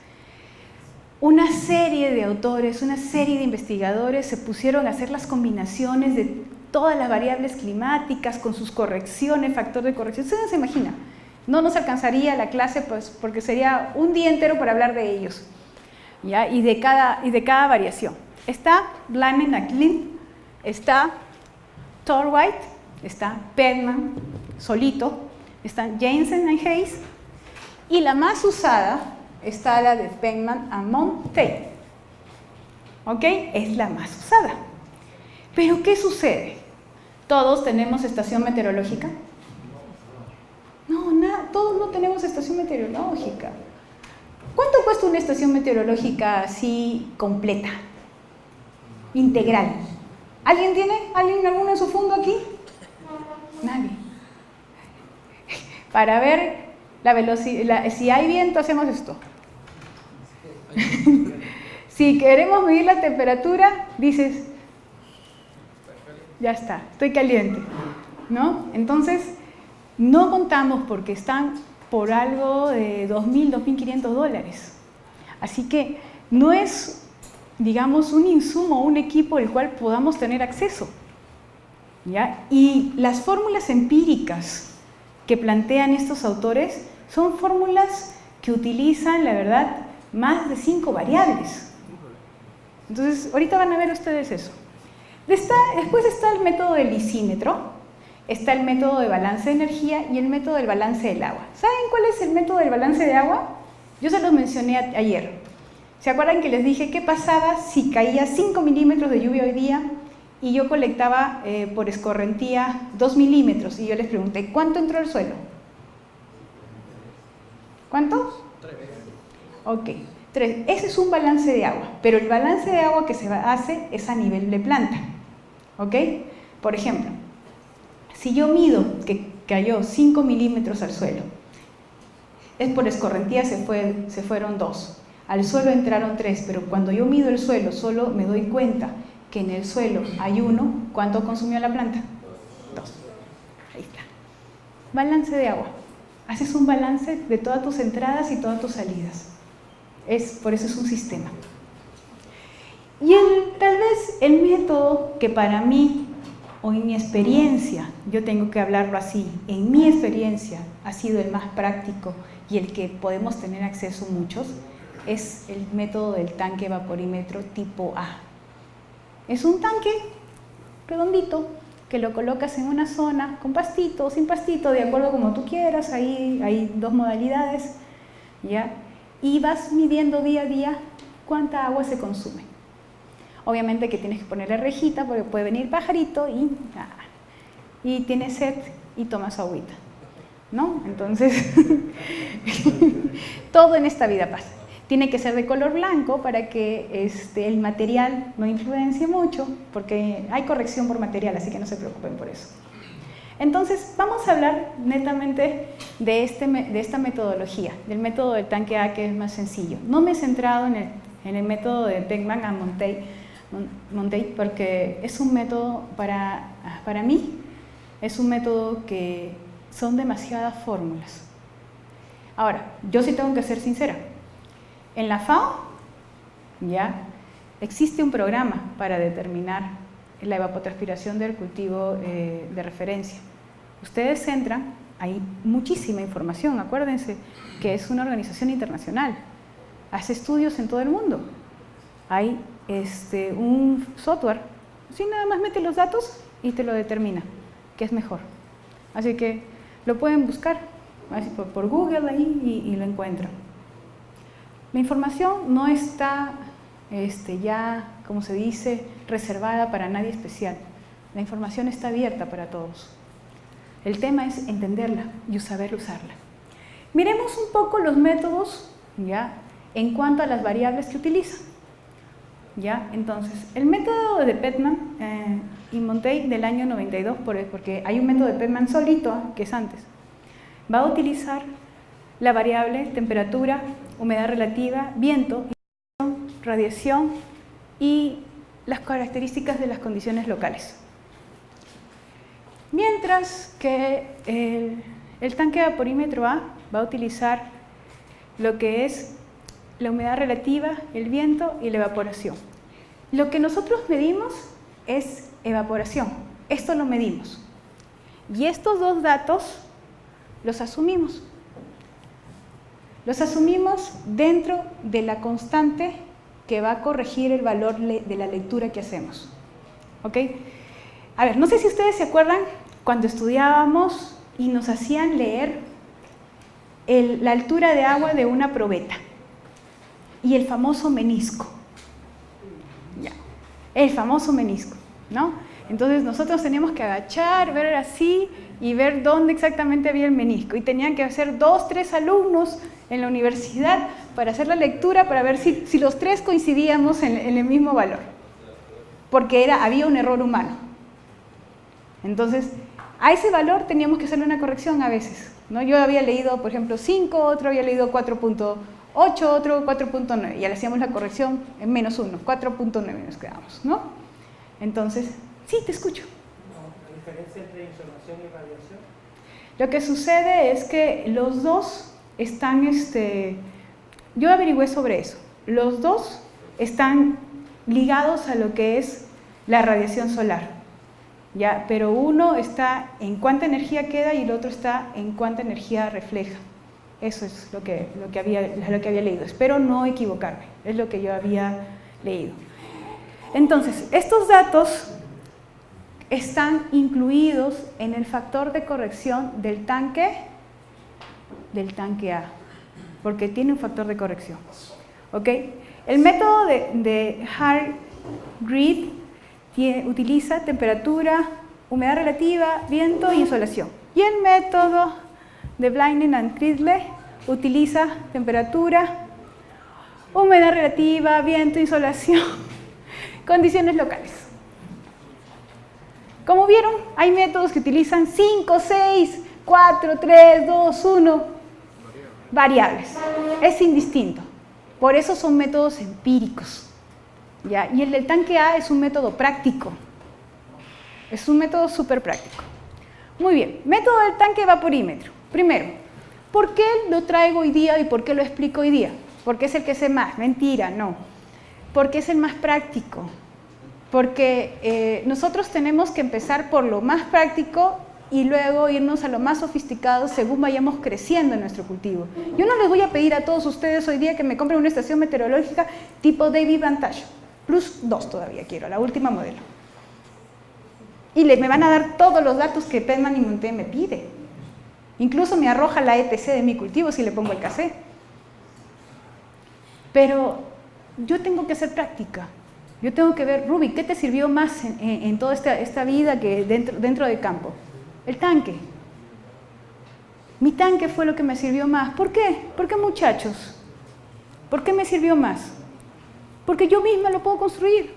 Una serie de autores, una serie de investigadores se pusieron a hacer las combinaciones de todas las variables climáticas con sus correcciones, factor de corrección. Ustedes se imaginan, no nos alcanzaría la clase pues, porque sería un día entero para hablar de ellos, ¿ya? Y de cada variación. Está Blandin-McLean, está Torwright, está Penman, solito, están Jensen y Hayes, y la más usada está la de Penman y Monteith. ¿Ok? Es la más usada. Pero ¿qué sucede? ¿Todos tenemos estación meteorológica? No, todos no tenemos estación meteorológica. ¿Cuánto cuesta una estación meteorológica así completa? Integral. ¿Alguien tiene? ¿Alguno en su fondo aquí? Nadie. Para ver la velocidad, si hay viento hacemos esto. Si queremos medir la temperatura, dices, ya está, estoy caliente, ¿no? Entonces, no contamos porque están por algo de $2.000, $2.500. Así que no es, digamos, un insumo o un equipo al cual podamos tener acceso, ¿ya? Y las fórmulas empíricas que plantean estos autores son fórmulas que utilizan, la verdad, más de 5 variables. Entonces, ahorita van a ver ustedes eso. Después está el método del lisímetro, está el método de balance de energía y el método del balance del agua. ¿Saben cuál es el método del balance de agua? Yo se los mencioné ayer. ¿Se acuerdan que les dije qué pasaba si caía 5 milímetros de lluvia hoy día y yo colectaba por escorrentía 2 milímetros? Y yo les pregunté, ¿cuánto entró al suelo? ¿Cuánto? 3. Ok, 3. Ese es un balance de agua, pero el balance de agua que se hace es a nivel de planta. ¿Ok? Por ejemplo, si yo mido que cayó 5 milímetros al suelo, es por escorrentía se fueron 2. Al suelo entraron 3, pero cuando yo mido el suelo, solo me doy cuenta que en el suelo hay 1. ¿Cuánto consumió la planta? 2. Ahí está. Balance de agua. Haces un balance de todas tus entradas y todas tus salidas. Por eso es un sistema. Y tal vez el método que para mí, o en mi experiencia, yo tengo que hablarlo así, en mi experiencia ha sido el más práctico y el que podemos tener acceso muchos, es el método del tanque vaporímetro tipo A. Es un tanque redondito que lo colocas en una zona con pastito o sin pastito, de acuerdo como tú quieras. Ahí hay 2 modalidades, ¿ya? Y vas midiendo día a día cuánta agua se consume. Obviamente que tienes que ponerle rejita porque puede venir pajarito y tienes sed y tomas agüita, ¿no? Entonces, todo en esta vida pasa. Tiene que ser de color blanco para que el material no influencie mucho, porque hay corrección por material, así que no se preocupen por eso. Entonces, vamos a hablar netamente de esta metodología, del método del tanque A, que es más sencillo. No me he centrado en el método de Beckman and Monteith, porque es un método, para mí, es un método que son demasiadas fórmulas. Ahora, yo sí tengo que ser sincera. En la FAO ya existe un programa para determinar la evapotranspiración del cultivo de referencia. Ustedes entran, hay muchísima información, acuérdense que es una organización internacional, hace estudios en todo el mundo. Hay un software, así nada más mete los datos y te lo determina, que es mejor. Así que lo pueden buscar así por Google ahí y lo encuentran. La información no está ya, como se dice, reservada para nadie especial. La información está abierta para todos. El tema es entenderla y saber usarla. Miremos un poco los métodos, ¿ya?, en cuanto a las variables que utilizan. ¿Ya? Entonces, el método de Beckman y Monteith del año 92, porque hay un método de Beckman solito, que es antes, va a utilizar la variable temperatura, humedad relativa, viento, radiación y las características de las condiciones locales. Mientras que el tanque vaporímetro A va a utilizar lo que es la humedad relativa, el viento y la evaporación. Lo que nosotros medimos es evaporación. Esto lo medimos. Y estos 2 datos los asumimos. Los asumimos dentro de la constante que va a corregir el valor de la lectura que hacemos. ¿Ok? A ver, no sé si ustedes se acuerdan cuando estudiábamos y nos hacían leer la altura de agua de una probeta y el famoso menisco. Ya, el famoso menisco, ¿no? Entonces nosotros teníamos que agachar, ver así y ver dónde exactamente había el menisco. Y tenían que hacer 2, 3 alumnos en la universidad para hacer la lectura, para ver si los 3 coincidíamos en el mismo valor. Porque había un error humano. Entonces, a ese valor teníamos que hacerle una corrección a veces, ¿no? Yo había leído, por ejemplo, 5, otro había leído 4.1, 8, otro 4.9, ya le hacíamos la corrección en menos 1, 4.9 nos quedamos, ¿no? Entonces, sí, te escucho. ¿La diferencia entre insolación y radiación? Lo que sucede es que los dos están, yo averigüé sobre eso, los dos están ligados a lo que es la radiación solar, ¿ya? Pero uno está en cuánta energía queda y el otro está en cuánta energía refleja. Eso es lo que había leído. Espero no equivocarme, es lo que yo había leído. Entonces, estos datos están incluidos en el factor de corrección del tanque A, porque tiene un factor de corrección. ¿Ok? El método de Hargreaves utiliza temperatura, humedad relativa, viento e insolación. Y el método de Blaine and Cridle utiliza temperatura, humedad relativa, viento, insolación, condiciones locales. Como vieron, hay métodos que utilizan 5, 6, 4, 3, 2, 1 variables. Es indistinto. Por eso son métodos empíricos. ¿Ya? Y el del tanque A es un método práctico. Es un método súper práctico. Muy bien, método del tanque evaporímetro. Primero, ¿por qué lo traigo hoy día y por qué lo explico hoy día? Porque es el que sé más. Mentira, no. Porque es el más práctico. Porque nosotros tenemos que empezar por lo más práctico y luego irnos a lo más sofisticado según vayamos creciendo en nuestro cultivo. Yo no les voy a pedir a todos ustedes hoy día que me compren una estación meteorológica tipo David Vantage, +2 todavía quiero, la última modelo. Y me van a dar todos los datos que Penman y Monté me pide. Incluso me arroja la ETC de mi cultivo si le pongo el casé. Pero yo tengo que hacer práctica. Yo tengo que ver, Ruby, ¿qué te sirvió más en toda esta vida que dentro del campo? El tanque. Mi tanque fue lo que me sirvió más. ¿Por qué? ¿Por qué, muchachos? ¿Por qué me sirvió más? Porque yo misma lo puedo construir.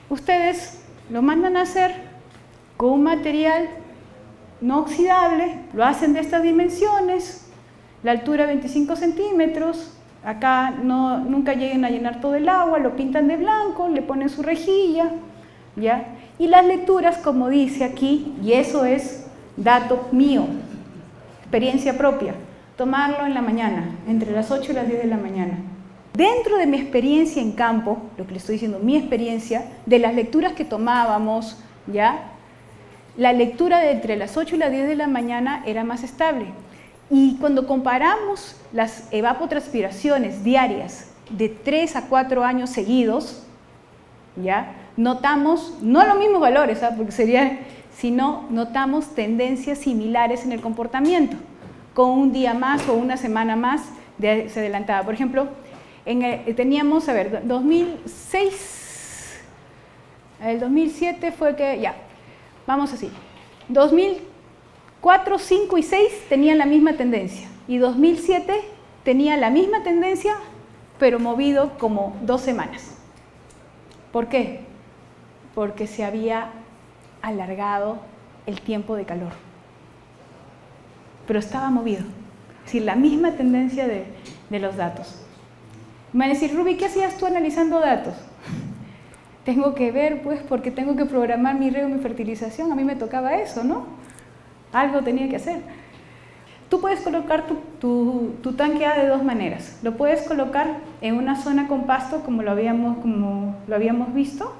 Ustedes lo mandan a hacer con un material no oxidable, lo hacen de estas dimensiones, la altura 25 centímetros, acá nunca lleguen a llenar todo el agua, lo pintan de blanco, le ponen su rejilla, ¿ya? Y las lecturas, como dice aquí, y eso es dato mío, experiencia propia, tomarlo en la mañana, entre las 8 y las 10 de la mañana. Dentro de mi experiencia en campo, lo que le estoy diciendo, mi experiencia, de las lecturas que tomábamos, ¿ya? La lectura de entre las 8 y las 10 de la mañana era más estable. Y cuando comparamos las evapotranspiraciones diarias de 3 a 4 años seguidos, ¿ya? Notamos, no los mismos valores, ¿sabes? Porque sería, sino notamos tendencias similares en el comportamiento. Con un día más o una semana más se adelantaba. Por ejemplo, teníamos, 2006, el 2007 fue que, ya, vamos así, 2004, 5 y 6 tenían la misma tendencia y 2007 tenía la misma tendencia pero movido como 2 semanas. ¿Por qué? Porque se había alargado el tiempo de calor, pero estaba movido, es decir, la misma tendencia de los datos. Me van a decir, Ruby, ¿qué hacías tú analizando datos? Tengo que ver, pues, porque tengo que programar mi riego y mi fertilización. A mí me tocaba eso, ¿no? Algo tenía que hacer. Tú puedes colocar tu tanque A de 2 maneras. Lo puedes colocar en una zona con pasto, como lo habíamos visto,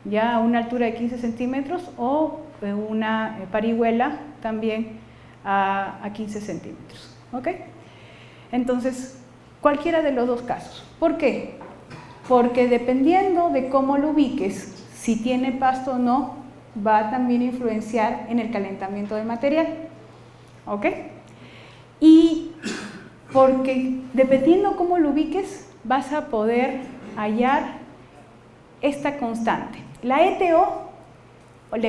ya a una altura de 15 centímetros, o en una parihuela también a 15 centímetros. ¿Ok? Entonces, cualquiera de los dos casos. ¿Por qué? Porque dependiendo de cómo lo ubiques, si tiene pasto o no, va a también influenciar en el calentamiento del material. ¿Ok? Y porque dependiendo cómo lo ubiques, vas a poder hallar esta constante. La ETO, o la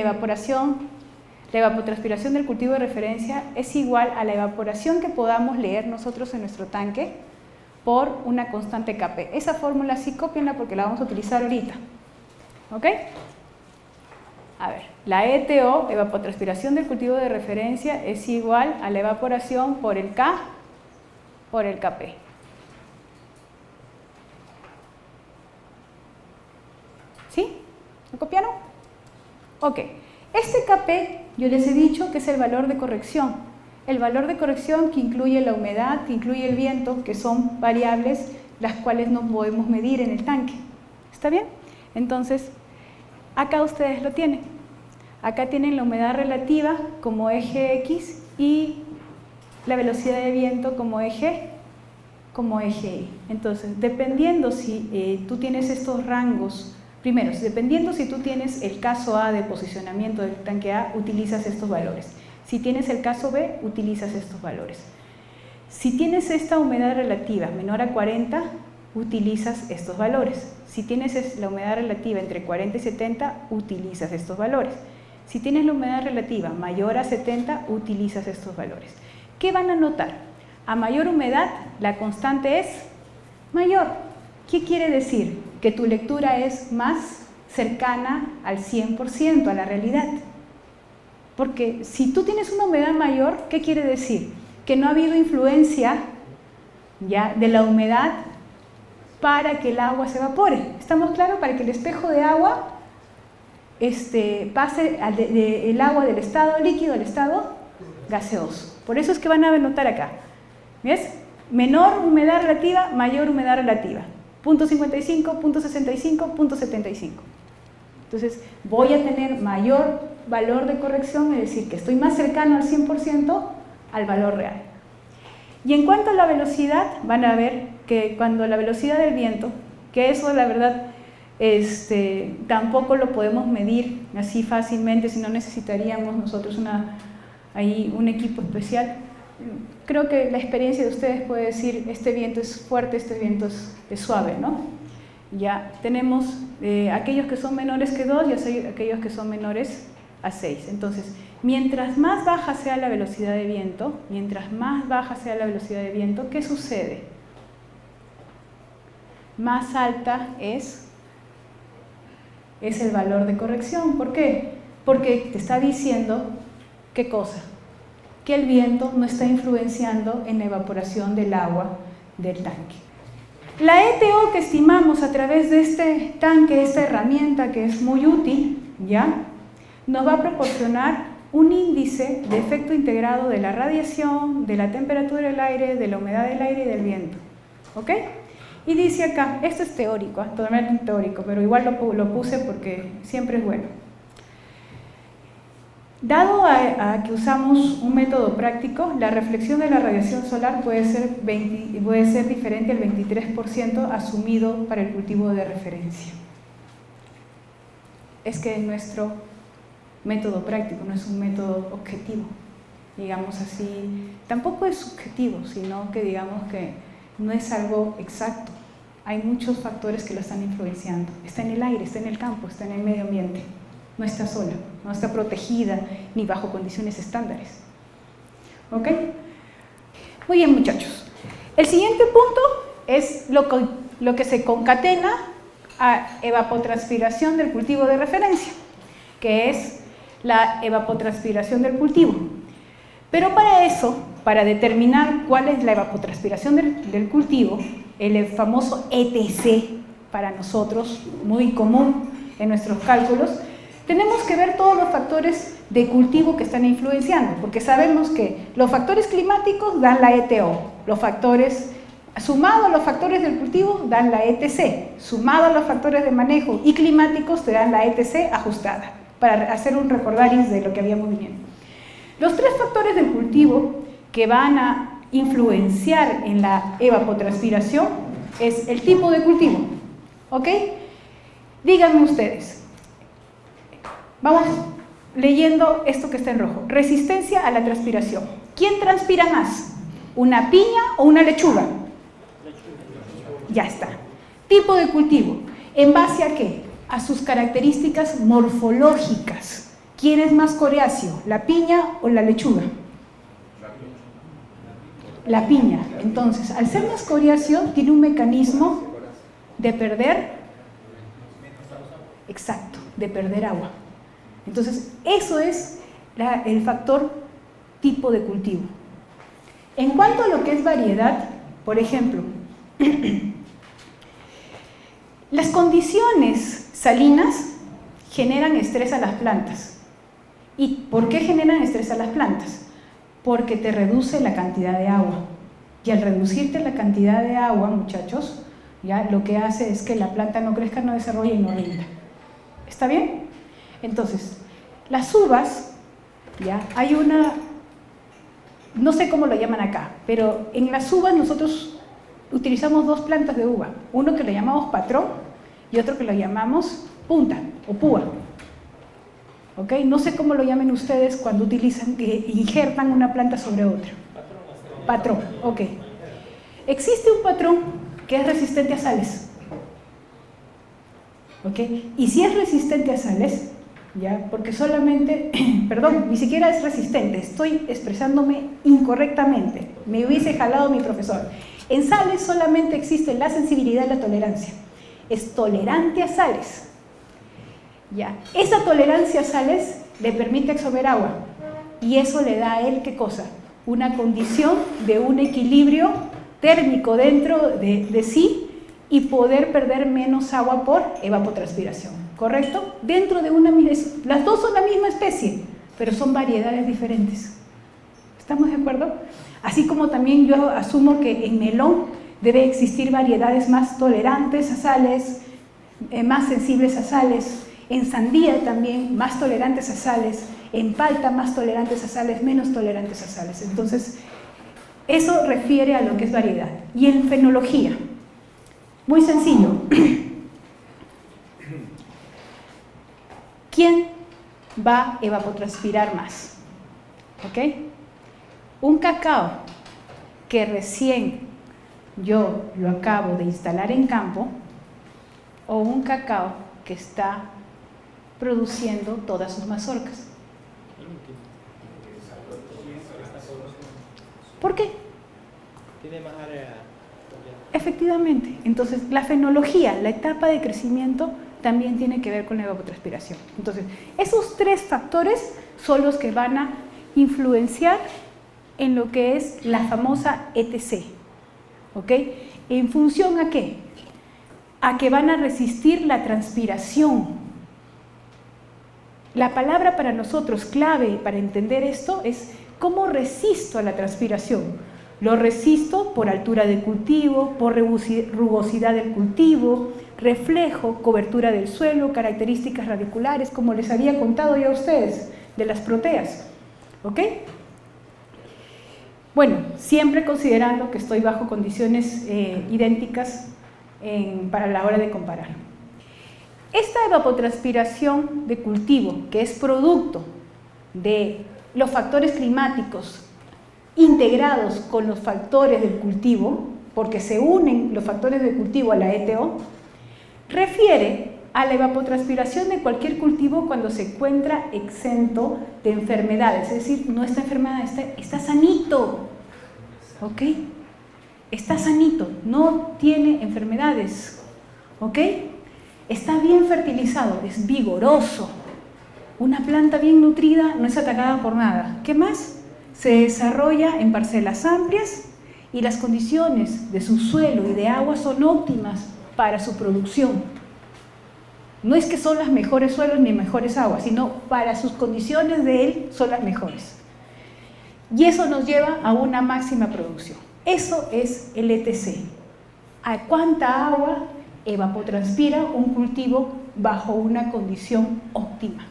evapotranspiración del cultivo de referencia, es igual a la evaporación que podamos leer nosotros en nuestro tanque por una constante Kp. Esa fórmula sí cópienla porque la vamos a utilizar ahorita. ¿Ok? A ver, la ETO, evapotranspiración del cultivo de referencia, es igual a la evaporación por el K por el Kp. ¿Sí? ¿Lo copiaron? Ok. Este Kp, yo les he dicho que es el valor de corrección. El valor de corrección que incluye la humedad, que incluye el viento, que son variables las cuales no podemos medir en el tanque. ¿Está bien? Entonces, acá ustedes lo tienen. Acá tienen la humedad relativa como eje X y la velocidad de viento como eje Y. Entonces, dependiendo si tú tienes estos rangos, primero, dependiendo si tú tienes el caso A de posicionamiento del tanque A, utilizas estos valores. Si tienes el caso B, utilizas estos valores. Si tienes esta humedad relativa menor a 40, utilizas estos valores. Si tienes la humedad relativa entre 40 y 70, utilizas estos valores. Si tienes la humedad relativa mayor a 70, utilizas estos valores. ¿Qué van a notar? A mayor humedad, la constante es mayor. ¿Qué quiere decir? Que tu lectura es más cercana al 100%, a la realidad. Porque si tú tienes una humedad mayor, ¿qué quiere decir? Que no ha habido influencia ya de la humedad para que el agua se evapore. ¿Estamos claros? Para que el espejo de agua pase el agua del estado líquido al estado gaseoso. Por eso es que van a notar acá. ¿Ves? Menor humedad relativa, mayor humedad relativa. 0.55, 0.65, 0.75. Entonces, voy a tener mayor valor de corrección, es decir, que estoy más cercano al 100% al valor real. Y en cuanto a la velocidad, van a ver que cuando la velocidad del viento, que eso la verdad tampoco lo podemos medir así fácilmente, si no necesitaríamos nosotros un equipo especial. Creo que la experiencia de ustedes puede decir, este viento es fuerte, este viento es suave, ¿no? Ya tenemos aquellos que son menores que 2 y aquellos que son menores a 6. Entonces, mientras más baja sea la velocidad de viento, ¿qué sucede? Más alta es el valor de corrección. ¿Por qué? Porque te está diciendo, ¿qué cosa? Que el viento no está influenciando en la evaporación del agua del tanque. La ETO que estimamos a través de este tanque, esta herramienta que es muy útil, ¿ya? Nos va a proporcionar un índice de efecto integrado de la radiación, de la temperatura del aire, de la humedad del aire y del viento. ¿Ok? Y dice acá, esto es teórico, totalmente teórico, pero igual lo puse porque siempre es bueno. Dado a que usamos un método práctico, la reflexión de la radiación solar puede ser diferente al 23% asumido para el cultivo de referencia. Es que nuestro método práctico no es un método objetivo, digamos así, tampoco es subjetivo, sino que digamos que no es algo exacto. Hay muchos factores que lo están influenciando. Está en el aire, está en el campo, está en el medio ambiente. No está sola, no está protegida ni bajo condiciones estándares. ¿Ok? Muy bien, muchachos. El siguiente punto es lo que se concatena a evapotranspiración del cultivo de referencia, que es la evapotranspiración del cultivo. Pero para eso, para determinar cuál es la evapotranspiración del cultivo, el famoso ETC para nosotros, muy común en nuestros cálculos, tenemos que ver todos los factores de cultivo que están influenciando, porque sabemos que los factores climáticos dan la ETO, sumado a los factores del cultivo dan la ETC, sumado a los factores de manejo y climáticos te dan la ETC ajustada, para hacer un recordaris de lo que habíamos viviendo. Los tres factores del cultivo que van a influenciar en la evapotranspiración es el tipo de cultivo, ¿ok? Díganme ustedes. Vamos leyendo esto que está en rojo. Resistencia a la transpiración. ¿Quién transpira más? ¿Una piña o una lechuga? Ya está. Tipo de cultivo. ¿En base a qué? A sus características morfológicas. ¿Quién es más coriáceo? ¿La piña o la lechuga? La piña. Entonces, al ser más coriáceo, tiene un mecanismo de perder, exacto, de perder agua. Entonces, eso es el factor tipo de cultivo. En cuanto a lo que es variedad, Por ejemplo, las condiciones salinas generan estrés a las plantas. ¿Y por qué generan estrés a las plantas? Porque te reduce la cantidad de agua. Y al reducirte la cantidad de agua, muchachos, ya lo que hace es que la planta no crezca, no desarrolle y no rinda. ¿Está bien? Entonces, las uvas, ya hay una, no sé cómo lo llaman acá, pero en las uvas nosotros utilizamos dos plantas de uva, uno que lo llamamos patrón y otro que lo llamamos punta o púa. ¿Ok? No sé cómo lo llamen ustedes cuando utilizan, que injertan una planta sobre otra. Patrón, ok. Existe un patrón que es resistente a sales. ¿Ok? Y si es resistente a sales, ¿ya? Porque solamente, perdón, ni siquiera es resistente, estoy expresándome incorrectamente, me hubiese jalado mi profesor. En sales solamente existe la sensibilidad y la tolerancia. Es tolerante a sales. ¿Ya? Esa tolerancia a sales le permite absorber agua y eso le da a él, ¿qué cosa? Una condición de un equilibrio térmico dentro de sí y poder perder menos agua por evapotranspiración, ¿correcto? Dentro de una misma, las dos son la misma especie, pero son variedades diferentes. ¿Estamos de acuerdo? Así como también yo asumo que en melón debe existir variedades más tolerantes a sales, más sensibles a sales, en sandía también más tolerantes a sales, en palta más tolerantes a sales, menos tolerantes a sales. Entonces, eso refiere a lo que es variedad. Y en fenología, muy sencillo. ¿Quién va a evapotranspirar más? ¿Ok? Un cacao que recién yo lo acabo de instalar en campo o un cacao que está produciendo todas sus mazorcas. ¿Por qué? Tiene más área. Efectivamente. Entonces, la fenología, la etapa de crecimiento, también tiene que ver con la evapotranspiración. Entonces, esos tres factores son los que van a influenciar en lo que es la famosa ETC. ¿Ok? ¿En función a qué? A que van a resistir la transpiración. La palabra para nosotros clave para entender esto es ¿cómo resisto a la transpiración? Lo resisto por altura del cultivo, por rugosidad del cultivo, reflejo, cobertura del suelo, características radiculares, como les había contado ya a ustedes, de las proteas. ¿Ok? Bueno, siempre considerando que estoy bajo condiciones idénticas para la hora de comparar. Esta evapotranspiración de cultivo, que es producto de los factores climáticos integrados con los factores del cultivo, porque se unen los factores del cultivo a la ETO, refiere a la evapotranspiración de cualquier cultivo cuando se encuentra exento de enfermedades, es decir, no está enfermada, está sanito, ¿ok? Está sanito, no tiene enfermedades, ¿ok? Está bien fertilizado, es vigoroso. Una planta bien nutrida no es atacada por nada. ¿Qué más? Se desarrolla en parcelas amplias y las condiciones de su suelo y de agua son óptimas para su producción. No es que son las mejores suelos ni mejores aguas, sino para sus condiciones de él son las mejores. Y eso nos lleva a una máxima producción. Eso es el ETC. ¿A cuánta agua evapotranspira un cultivo bajo una condición óptima?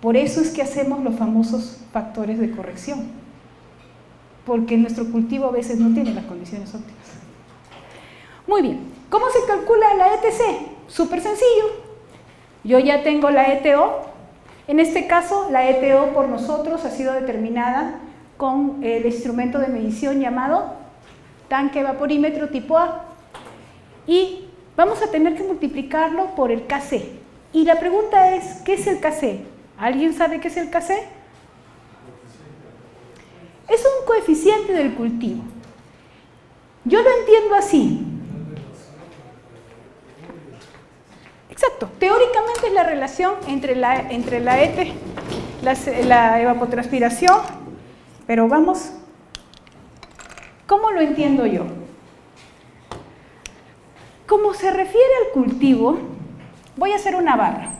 Por eso es que hacemos los famosos factores de corrección, porque nuestro cultivo a veces no tiene las condiciones óptimas. Muy bien, ¿cómo se calcula la ETC? Súper sencillo. Yo ya tengo la ETO. En este caso, la ETO por nosotros ha sido determinada con el instrumento de medición llamado tanque evaporímetro tipo A. Y vamos a tener que multiplicarlo por el Kc. Y la pregunta es, ¿qué es el Kc? ¿Alguien sabe qué es el Kc? Es un coeficiente del cultivo. Yo lo entiendo así. Exacto. Teóricamente es la relación entre la evapotranspiración, pero vamos ¿Cómo lo entiendo yo? Como se refiere al cultivo, voy a hacer una barra.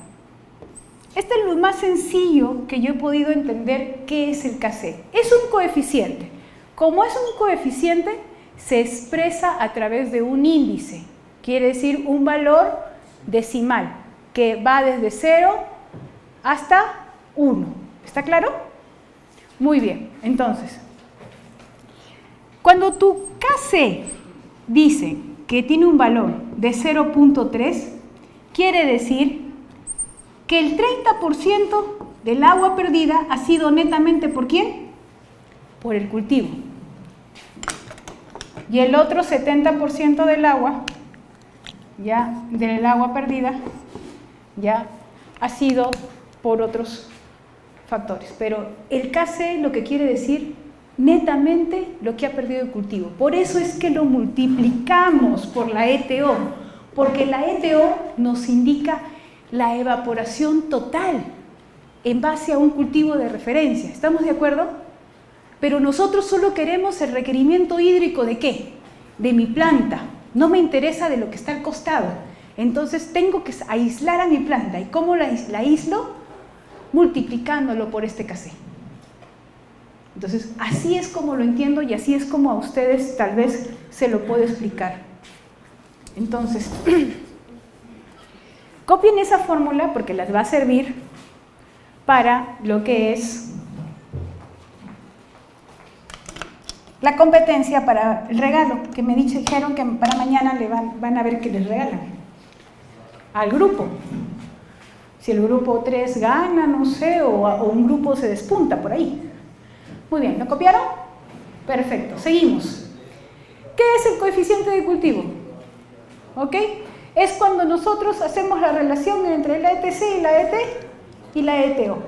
Este es lo más sencillo que yo he podido entender qué es el Kc. Es un coeficiente. Como es un coeficiente, se expresa a través de un índice. Quiere decir un valor decimal que va desde 0 hasta 1. ¿Está claro? Muy bien. Entonces, cuando tu Kc dice que tiene un valor de 0.3, quiere decir que el 30% del agua perdida ha sido netamente ¿por quién? Por el cultivo. Y el otro 70% del agua perdida, ya ha sido por otros factores. Pero el Kc lo que quiere decir netamente lo que ha perdido el cultivo. Por eso es que lo multiplicamos por la ETO, porque la ETO nos indica la evaporación total en base a un cultivo de referencia. ¿Estamos de acuerdo? Pero nosotros solo queremos el requerimiento hídrico ¿de qué? De mi planta. No me interesa de lo que está al costado. Entonces tengo que aislar a mi planta. ¿Y cómo la aíslo? Multiplicándolo por este Kc. Entonces, así es como lo entiendo y así es como a ustedes tal vez se lo puedo explicar. Entonces, copien esa fórmula porque les va a servir para lo que es la competencia para el regalo, que me dijeron que para mañana le van a ver que les regalan al grupo. Si el grupo 3 gana, no sé, o un grupo se despunta por ahí. Muy bien, ¿lo copiaron? Perfecto, seguimos. ¿Qué es el coeficiente de cultivo? ¿Ok? Es cuando nosotros hacemos la relación entre la ETC y la ET y la ETO.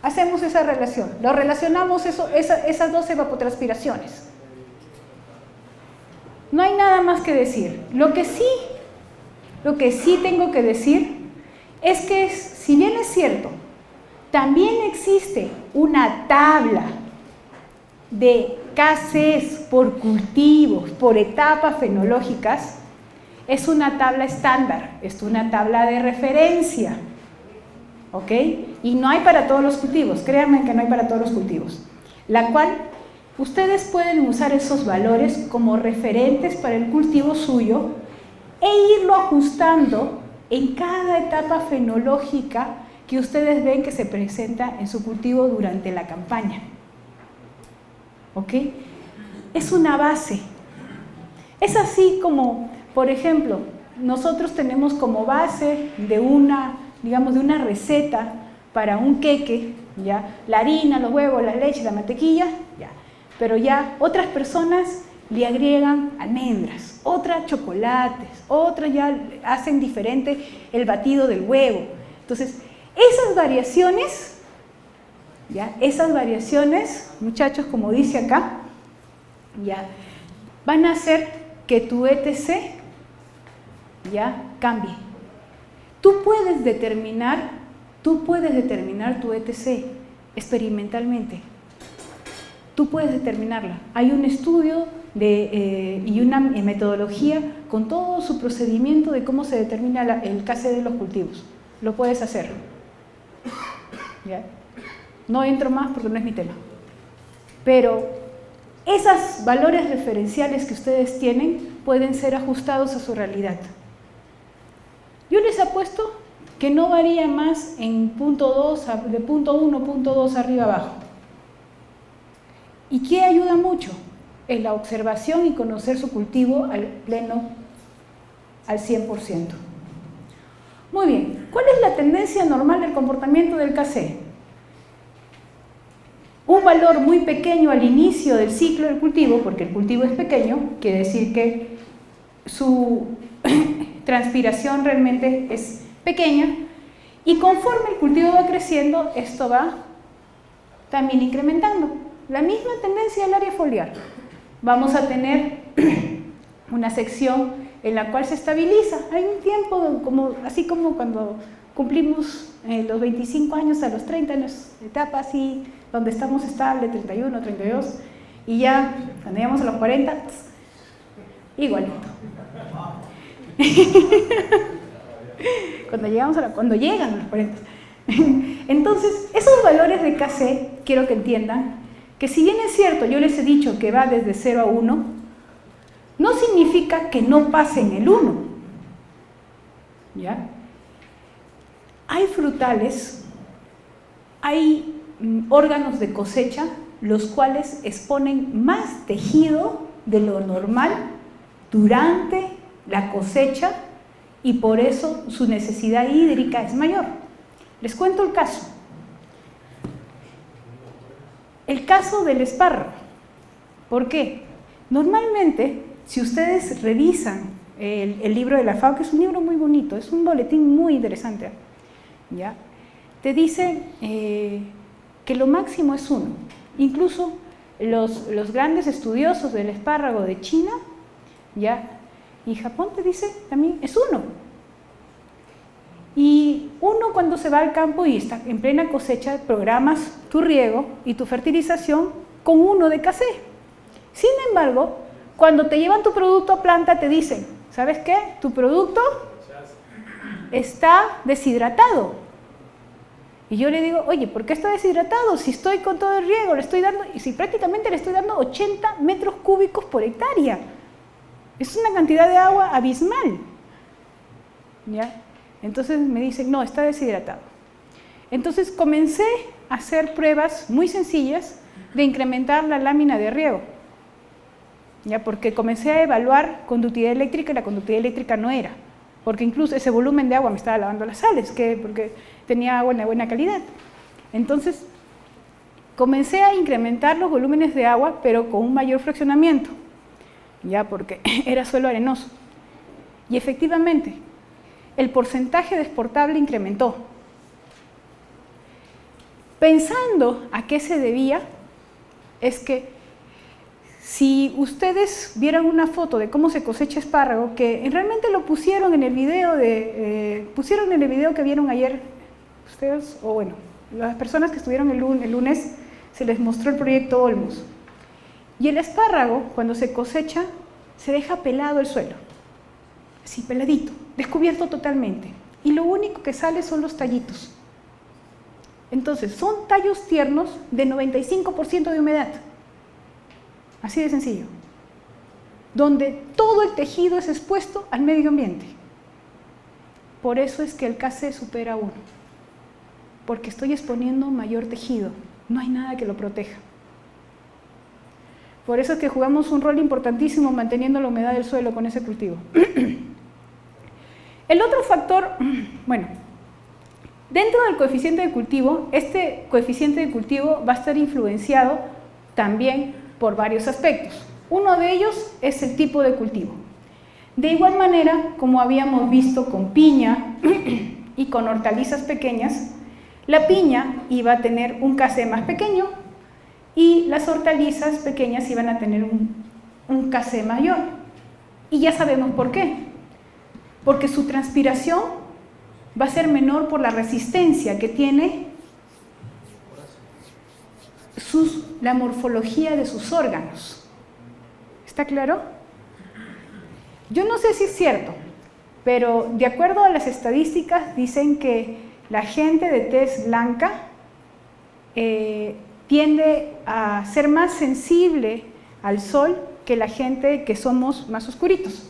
Hacemos esa relación, lo relacionamos esas dos evapotranspiraciones. No hay nada más que decir. Lo que sí tengo que decir es que si bien es cierto, también existe una tabla de Kcs por cultivos, por etapas fenológicas, es una tabla estándar, es una tabla de referencia, ¿ok? Y no hay para todos los cultivos, créanme que no hay para todos los cultivos, la cual ustedes pueden usar esos valores como referentes para el cultivo suyo e irlo ajustando en cada etapa fenológica que ustedes ven que se presenta en su cultivo durante la campaña. ¿Ok? Es una base. Es así como, por ejemplo, nosotros tenemos como base de una receta para un queque, ¿ya? La harina, los huevos, la leche, la mantequilla, ¿ya? Pero ya otras personas le agregan almendras, otras chocolates, otras ya hacen diferente el batido del huevo. Entonces, esas variaciones, ¿ya? Esas variaciones, muchachos, como dice acá, ¿ya? Van a hacer que tu ETC ya cambie. Tú puedes determinar tu ETC experimentalmente. Tú puedes determinarla. Hay un estudio y una metodología con todo su procedimiento de cómo se determina el Kc de los cultivos. Lo puedes hacer. ¿Ya? No entro más porque no es mi tema. Pero esos valores referenciales que ustedes tienen pueden ser ajustados a su realidad. Yo les apuesto que no varía más en punto 2, de punto 1, punto 2 arriba abajo. ¿Y qué ayuda mucho? Es la observación y conocer su cultivo al 100%. Muy bien, ¿cuál es la tendencia normal del comportamiento del Kc? Un valor muy pequeño al inicio del ciclo del cultivo, porque el cultivo es pequeño, quiere decir que su transpiración realmente es pequeña, y conforme el cultivo va creciendo, esto va también incrementando. La misma tendencia del área foliar. Vamos a tener una sección en la cual se estabiliza. Hay un tiempo, así como cuando cumplimos los 25 años a los 30, en la etapa así, donde estamos estable, 31, 32, Y ya, cuando llegamos a los 40, igualito. Cuando llegan a los 40. Entonces, esos valores de Kc, quiero que entiendan, que si bien es cierto, yo les he dicho que va desde 0 a 1, no significa que no pasen el 1. ¿Ya? Hay frutales, hay órganos de cosecha, los cuales exponen más tejido de lo normal durante la cosecha y por eso su necesidad hídrica es mayor. Les cuento el caso. El caso del espárrago. ¿Por qué? Normalmente, si ustedes revisan el libro de la FAO, que es un libro muy bonito, es un boletín muy interesante, ¿ya? Te dice que lo máximo es 1. Incluso los grandes estudiosos del espárrago de China, ¿ya? Y Japón te dice también es 1. Y uno cuando se va al campo y está en plena cosecha, programas tu riego y tu fertilización con 1 de Kc. Sin embargo, cuando te llevan tu producto a planta te dicen, ¿sabes qué? Tu producto está deshidratado. Y yo le digo, oye, ¿por qué está deshidratado? Si estoy con todo el riego, le estoy dando, y si prácticamente le estoy dando 80 metros cúbicos por hectárea. Es una cantidad de agua abismal. ¿Ya? Entonces me dicen, no, está deshidratado. Entonces comencé a hacer pruebas muy sencillas de incrementar la lámina de riego. ¿Ya? Porque comencé a evaluar conductividad eléctrica y la conductividad eléctrica no era. Porque incluso ese volumen de agua me estaba lavando las sales, porque tenía agua de buena calidad. Entonces, comencé a incrementar los volúmenes de agua, pero con un mayor fraccionamiento, ya porque era suelo arenoso. Y efectivamente, el porcentaje de exportable incrementó. Pensando a qué se debía, es que si ustedes vieran una foto de cómo se cosecha espárrago, que realmente lo pusieron en el video que vieron ayer, ustedes, o bueno, las personas que estuvieron el lunes, se les mostró el proyecto Olmos. Y el espárrago, cuando se cosecha, se deja pelado el suelo, así peladito, descubierto totalmente. Y lo único que sale son los tallitos. Entonces, son tallos tiernos de 95% de humedad. Así de sencillo. Donde todo el tejido es expuesto al medio ambiente. Por eso es que el Kc supera 1. Porque estoy exponiendo mayor tejido. No hay nada que lo proteja. Por eso es que jugamos un rol importantísimo manteniendo la humedad del suelo con ese cultivo. El otro factor, bueno, dentro del coeficiente de cultivo, este coeficiente de cultivo va a estar influenciado también por varios aspectos. Uno de ellos es el tipo de cultivo. De igual manera, como habíamos visto con piña y con hortalizas pequeñas, la piña iba a tener un Kc más pequeño y las hortalizas pequeñas iban a tener un Kc mayor. Y ya sabemos por qué. Porque su transpiración va a ser menor por la resistencia que tiene la morfología de sus órganos. ¿Está claro? Yo no sé si es cierto, pero de acuerdo a las estadísticas dicen que la gente de tez blanca tiende a ser más sensible al sol que la gente que somos más oscuritos.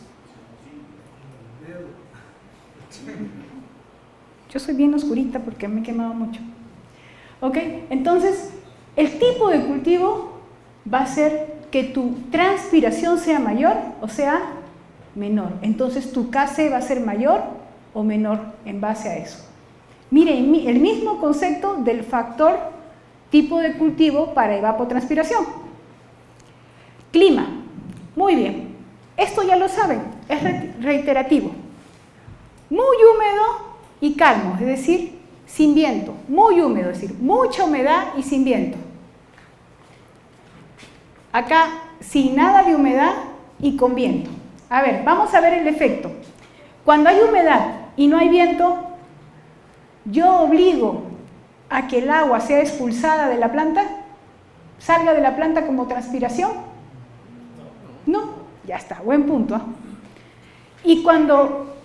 Yo soy bien oscurita porque me he quemado mucho. ¿Ok? Entonces, el tipo de cultivo va a ser que tu transpiración sea mayor o sea menor. Entonces, tu Kc va a ser mayor o menor en base a eso. Miren, el mismo concepto del factor tipo de cultivo para evapotranspiración. Clima. Muy bien. Esto ya lo saben, es reiterativo. Muy húmedo y calmo, es decir, sin viento. Muy húmedo, es decir, mucha humedad y sin viento. Acá, sin nada de humedad y con viento. A ver, vamos a ver el efecto. Cuando hay humedad y no hay viento, yo obligo a que el agua sea expulsada de la planta. salga de la planta como transpiración? No, ya está, buen punto. Y cuando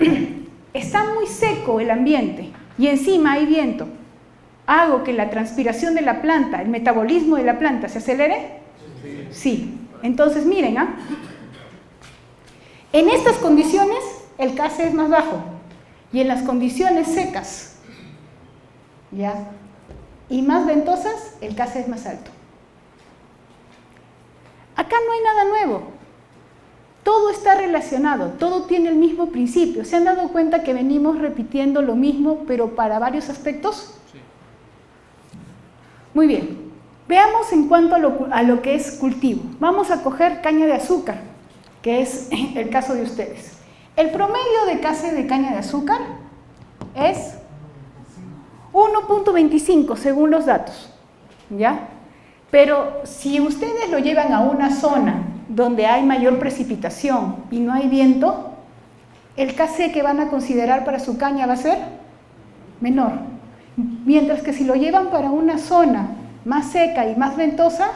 está muy seco el ambiente y encima hay viento, ¿hago que la transpiración de la planta, el metabolismo de la planta se acelere? Sí. Entonces miren, en estas condiciones el Kc es más bajo y en las condiciones secas, ¿ya?, y más ventosas, el Kc es más alto. Acá no hay nada nuevo. Todo está relacionado, todo tiene el mismo principio. ¿Se han dado cuenta que venimos repitiendo lo mismo, pero para varios aspectos? Sí. Muy bien. Veamos en cuanto a lo que es cultivo. Vamos a coger caña de azúcar, que es el caso de ustedes. El promedio de Kc de caña de azúcar es 1.25 según los datos, ¿ya? Pero si ustedes lo llevan a una zona donde hay mayor precipitación y no hay viento, el Kc que van a considerar para su caña va a ser menor. Mientras que si lo llevan para una zona más seca y más ventosa,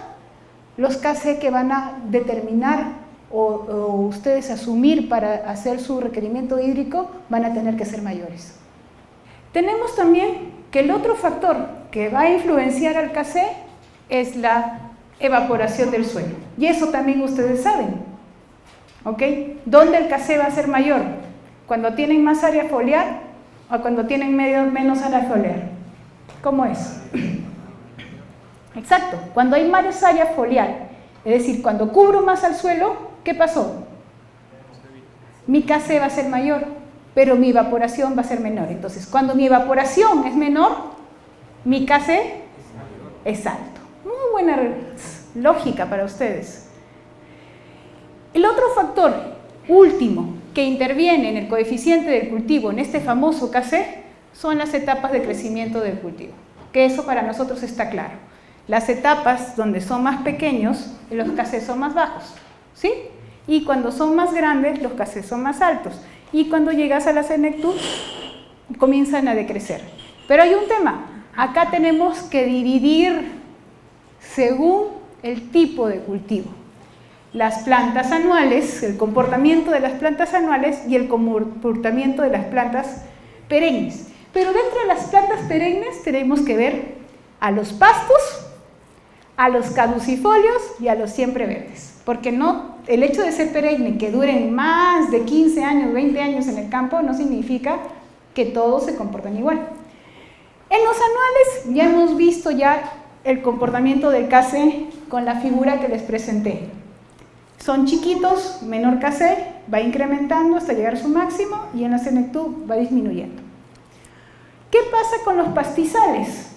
los Kc que van a determinar o ustedes asumir para hacer su requerimiento hídrico van a tener que ser mayores. Tenemos también que el otro factor que va a influenciar al Kc es la evaporación del suelo. Y eso también ustedes saben, ¿ok? ¿Dónde el Kc va a ser mayor? ¿Cuando tienen más área foliar o cuando tienen menos área foliar? ¿Cómo es? Exacto, cuando hay más área foliar, es decir, cuando cubro más al suelo, ¿qué pasó? Mi Kc va a ser mayor, pero mi evaporación va a ser menor. Entonces, cuando mi evaporación es menor, mi Kc es alto. Muy buena lógica para ustedes. El otro factor último que interviene en el coeficiente del cultivo, en este famoso Kc, son las etapas de crecimiento del cultivo, que eso para nosotros está claro. Las etapas donde son más pequeños, los Kc son más bajos, ¿sí? Y cuando son más grandes, los Kc son más altos. Y cuando llegas a la senectud, comienzan a decrecer. Pero hay un tema, acá tenemos que dividir según el tipo de cultivo. Las plantas anuales, el comportamiento de las plantas anuales y el comportamiento de las plantas perennes. Pero dentro de las plantas perennes tenemos que ver a los pastos, a los caducifolios y a los siempreverdes. Porque no, el hecho de ser perenne, que duren más de 15 años, 20 años en el campo, no significa que todos se comporten igual. En los anuales ya hemos visto ya el comportamiento del Kc con la figura que les presenté. Son chiquitos, menor Kc, va incrementando hasta llegar a su máximo y en la senectud va disminuyendo. ¿Qué pasa con los pastizales?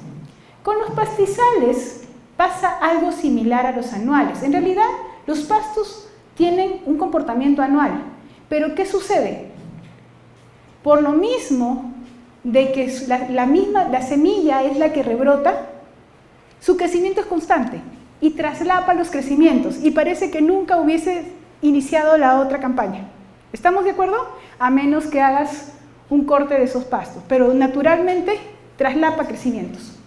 Con los pastizales pasa algo similar a los anuales. En realidad, los pastos tienen un comportamiento anual, pero ¿qué sucede? Por lo mismo de que la semilla es la que rebrota, su crecimiento es constante y traslapa los crecimientos y parece que nunca hubiese iniciado la otra campaña. ¿Estamos de acuerdo? A menos que hagas un corte de esos pastos, pero naturalmente traslapa crecimientos.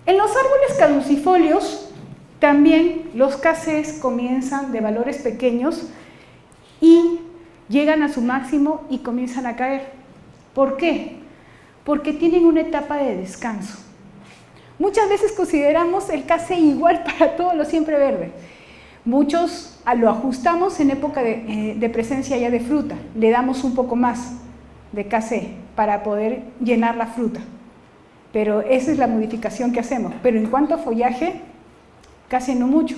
En los árboles caducifolios también los Kcs comienzan de valores pequeños y llegan a su máximo y comienzan a caer. ¿Por qué? Porque tienen una etapa de descanso. Muchas veces consideramos el Kc igual para todo lo siempreverde. Muchos lo ajustamos en época de presencia ya de fruta. Le damos un poco más de Kc para poder llenar la fruta. Pero esa es la modificación que hacemos. Pero en cuanto a follaje, casi no mucho.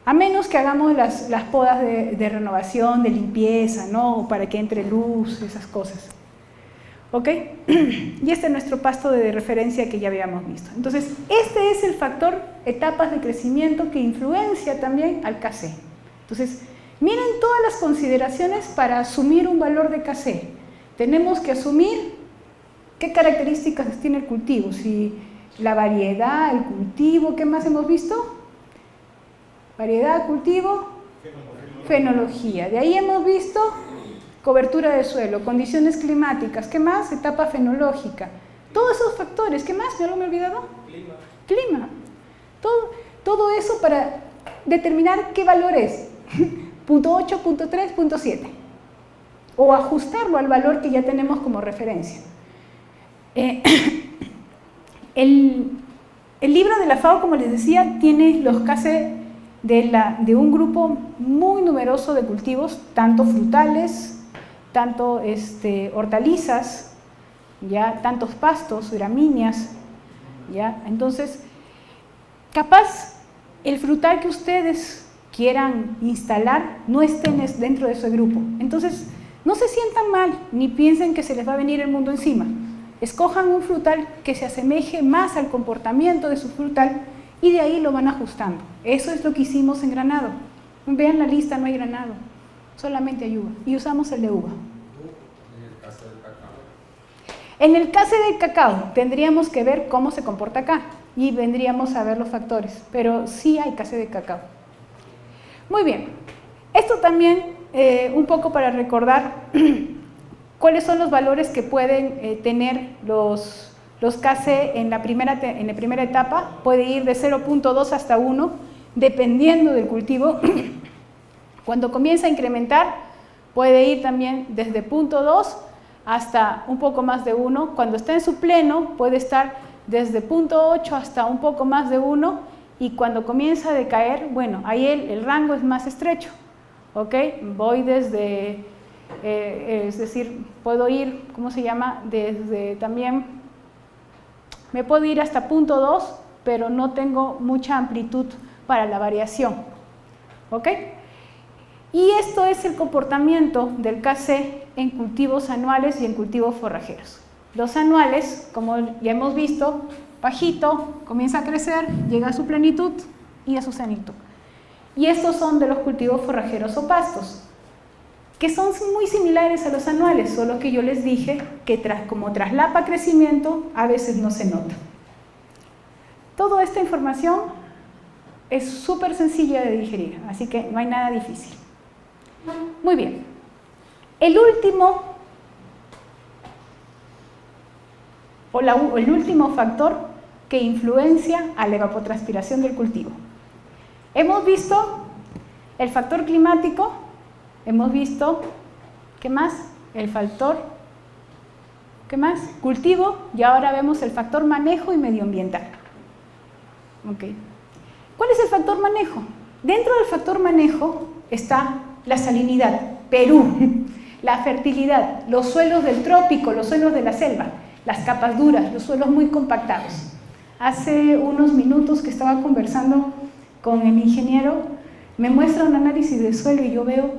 A menos que hagamos las podas de renovación, de limpieza, ¿no? Para que entre luz, esas cosas. ¿Ok? Y este es nuestro pasto de referencia que ya habíamos visto. Entonces, este es el factor etapas de crecimiento que influencia también al Kc. Entonces, miren todas las consideraciones para asumir un valor de Kc. Tenemos que asumir qué características tiene el cultivo, si la variedad, el cultivo, ¿qué más hemos visto? Variedad, cultivo, fenología. De ahí hemos visto cobertura de suelo, condiciones climáticas, ¿qué más? Etapa fenológica. Todos esos factores, ¿qué más? ¿Me lo he olvidado? Clima. Todo eso para determinar qué valor es, punto 8, punto 3, punto 7, o ajustarlo al valor que ya tenemos como referencia. El libro de la FAO, como les decía, tiene los CASE de un grupo muy numeroso de cultivos, tanto frutales, tanto hortalizas, ¿ya? Tantos pastos, gramíneas, ¿ya? Entonces, capaz el frutal que ustedes quieran instalar no estén dentro de ese grupo. Entonces, no se sientan mal, ni piensen que se les va a venir el mundo encima. Escojan un frutal que se asemeje más al comportamiento de su frutal y de ahí lo van ajustando. Eso es lo que hicimos en granado. Vean la lista, no hay granado, solamente hay uva. Y usamos el de uva. En el caso del cacao, tendríamos que ver cómo se comporta acá y vendríamos a ver los factores, pero sí hay case de cacao. Muy bien, esto también un poco para recordar cuáles son los valores que pueden tener los case en la primera etapa. Puede ir de 0.2 hasta 1, dependiendo del cultivo. Cuando comienza a incrementar, puede ir también desde 0.2 hasta un poco más de 1. Cuando está en su pleno, puede estar desde 0.8 hasta un poco más de 1. Y cuando comienza a decaer, bueno, ahí el rango es más estrecho. ¿Ok? Voy desde, es decir, puedo ir, ¿cómo se llama? Desde también, me puedo ir hasta 0.2, pero no tengo mucha amplitud para la variación. ¿Ok? Y esto es el comportamiento del case en cultivos anuales y en cultivos forrajeros. Los anuales, como ya hemos visto, bajito, comienza a crecer, llega a su plenitud y a su cenitud. Y estos son de los cultivos forrajeros o pastos, que son muy similares a los anuales, solo que yo les dije que como traslapa crecimiento, a veces no se nota. Toda esta información es súper sencilla de digerir, así que no hay nada difícil. Muy bien. El último factor que influencia a la evapotranspiración del cultivo. Hemos visto el factor climático, hemos visto, ¿qué más? El factor, ¿qué más? Cultivo, y ahora vemos el factor manejo y medioambiental. Okay. ¿Cuál es el factor manejo? Dentro del factor manejo está la salinidad, Perú, la fertilidad, los suelos del trópico, los suelos de la selva, las capas duras, los suelos muy compactados. Hace unos minutos que estaba conversando con el ingeniero, me muestra un análisis del suelo y yo veo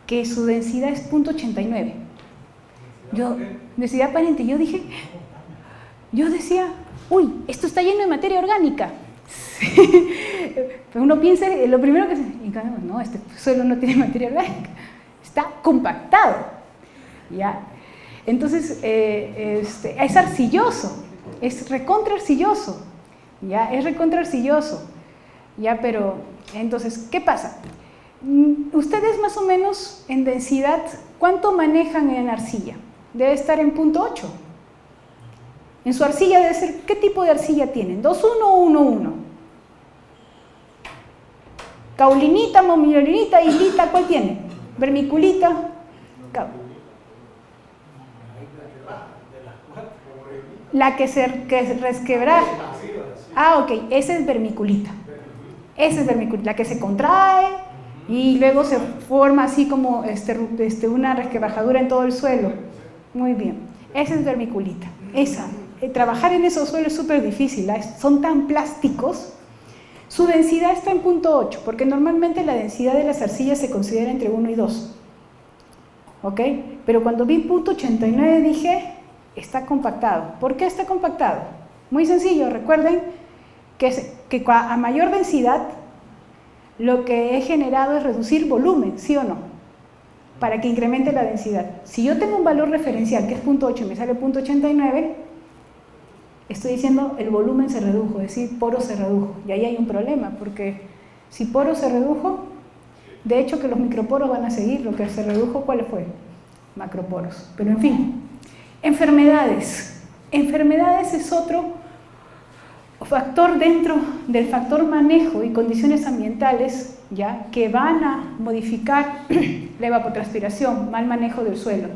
que su densidad es 0.89. Densidad aparente, yo decía, uy, esto está lleno de materia orgánica. Pero uno piensa, lo primero que no, este suelo no tiene materia orgánica, está compactado, ¿ya? Entonces es arcilloso, es recontra arcilloso, ¿ya? Es recontra arcilloso, ¿ya? Pero entonces, ¿qué pasa? Ustedes más o menos en densidad, ¿cuánto manejan en arcilla? Debe estar en 0.8. En su arcilla debe ser, ¿qué tipo de arcilla tienen? ¿2,1 o 1,1? Caulinita, momiolinita, islita, ¿cuál tiene? Vermiculita. La que se resquebraja. Ah, ok, esa es vermiculita. Esa es vermiculita, la que se contrae y luego se forma así como una resquebrajadura en todo el suelo. Muy bien, esa es vermiculita. Esa. Trabajar en esos suelos es súper difícil, son tan plásticos. Su densidad está en 0.8, porque normalmente la densidad de las arcillas se considera entre 1 y 2. ¿Ok? Pero cuando vi 0.89 dije, está compactado. ¿Por qué está compactado? Muy sencillo, recuerden que a mayor densidad lo que he generado es reducir volumen, ¿sí o no? Para que incremente la densidad. Si yo tengo un valor referencial que es 0.8 y me sale 0.89, estoy diciendo el volumen se redujo, es decir, poro se redujo. Y ahí hay un problema, porque si poro se redujo, de hecho que los microporos van a seguir, lo que se redujo, ¿cuál fue? Macroporos. Pero en fin, enfermedades. Enfermedades es otro factor dentro del factor manejo y condiciones ambientales, ¿ya?, que van a modificar la evapotranspiración, mal manejo del suelo.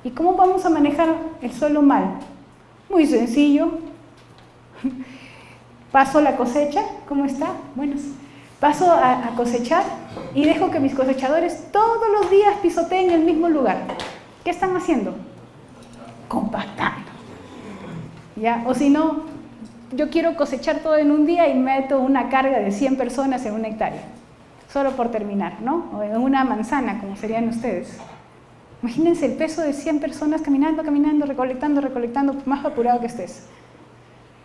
¿Y cómo vamos a manejar el suelo mal? Muy sencillo. Paso la cosecha, ¿cómo está? Bueno, paso a cosechar y dejo que mis cosechadores todos los días pisoteen el mismo lugar. ¿Qué están haciendo? Compactando. ¿Ya? O si no, yo quiero cosechar todo en un día y meto una carga de 100 personas en una hectárea. Solo por terminar, ¿no? O en una manzana, como serían ustedes. Imagínense el peso de 100 personas caminando, caminando, recolectando, recolectando, más apurado que estés,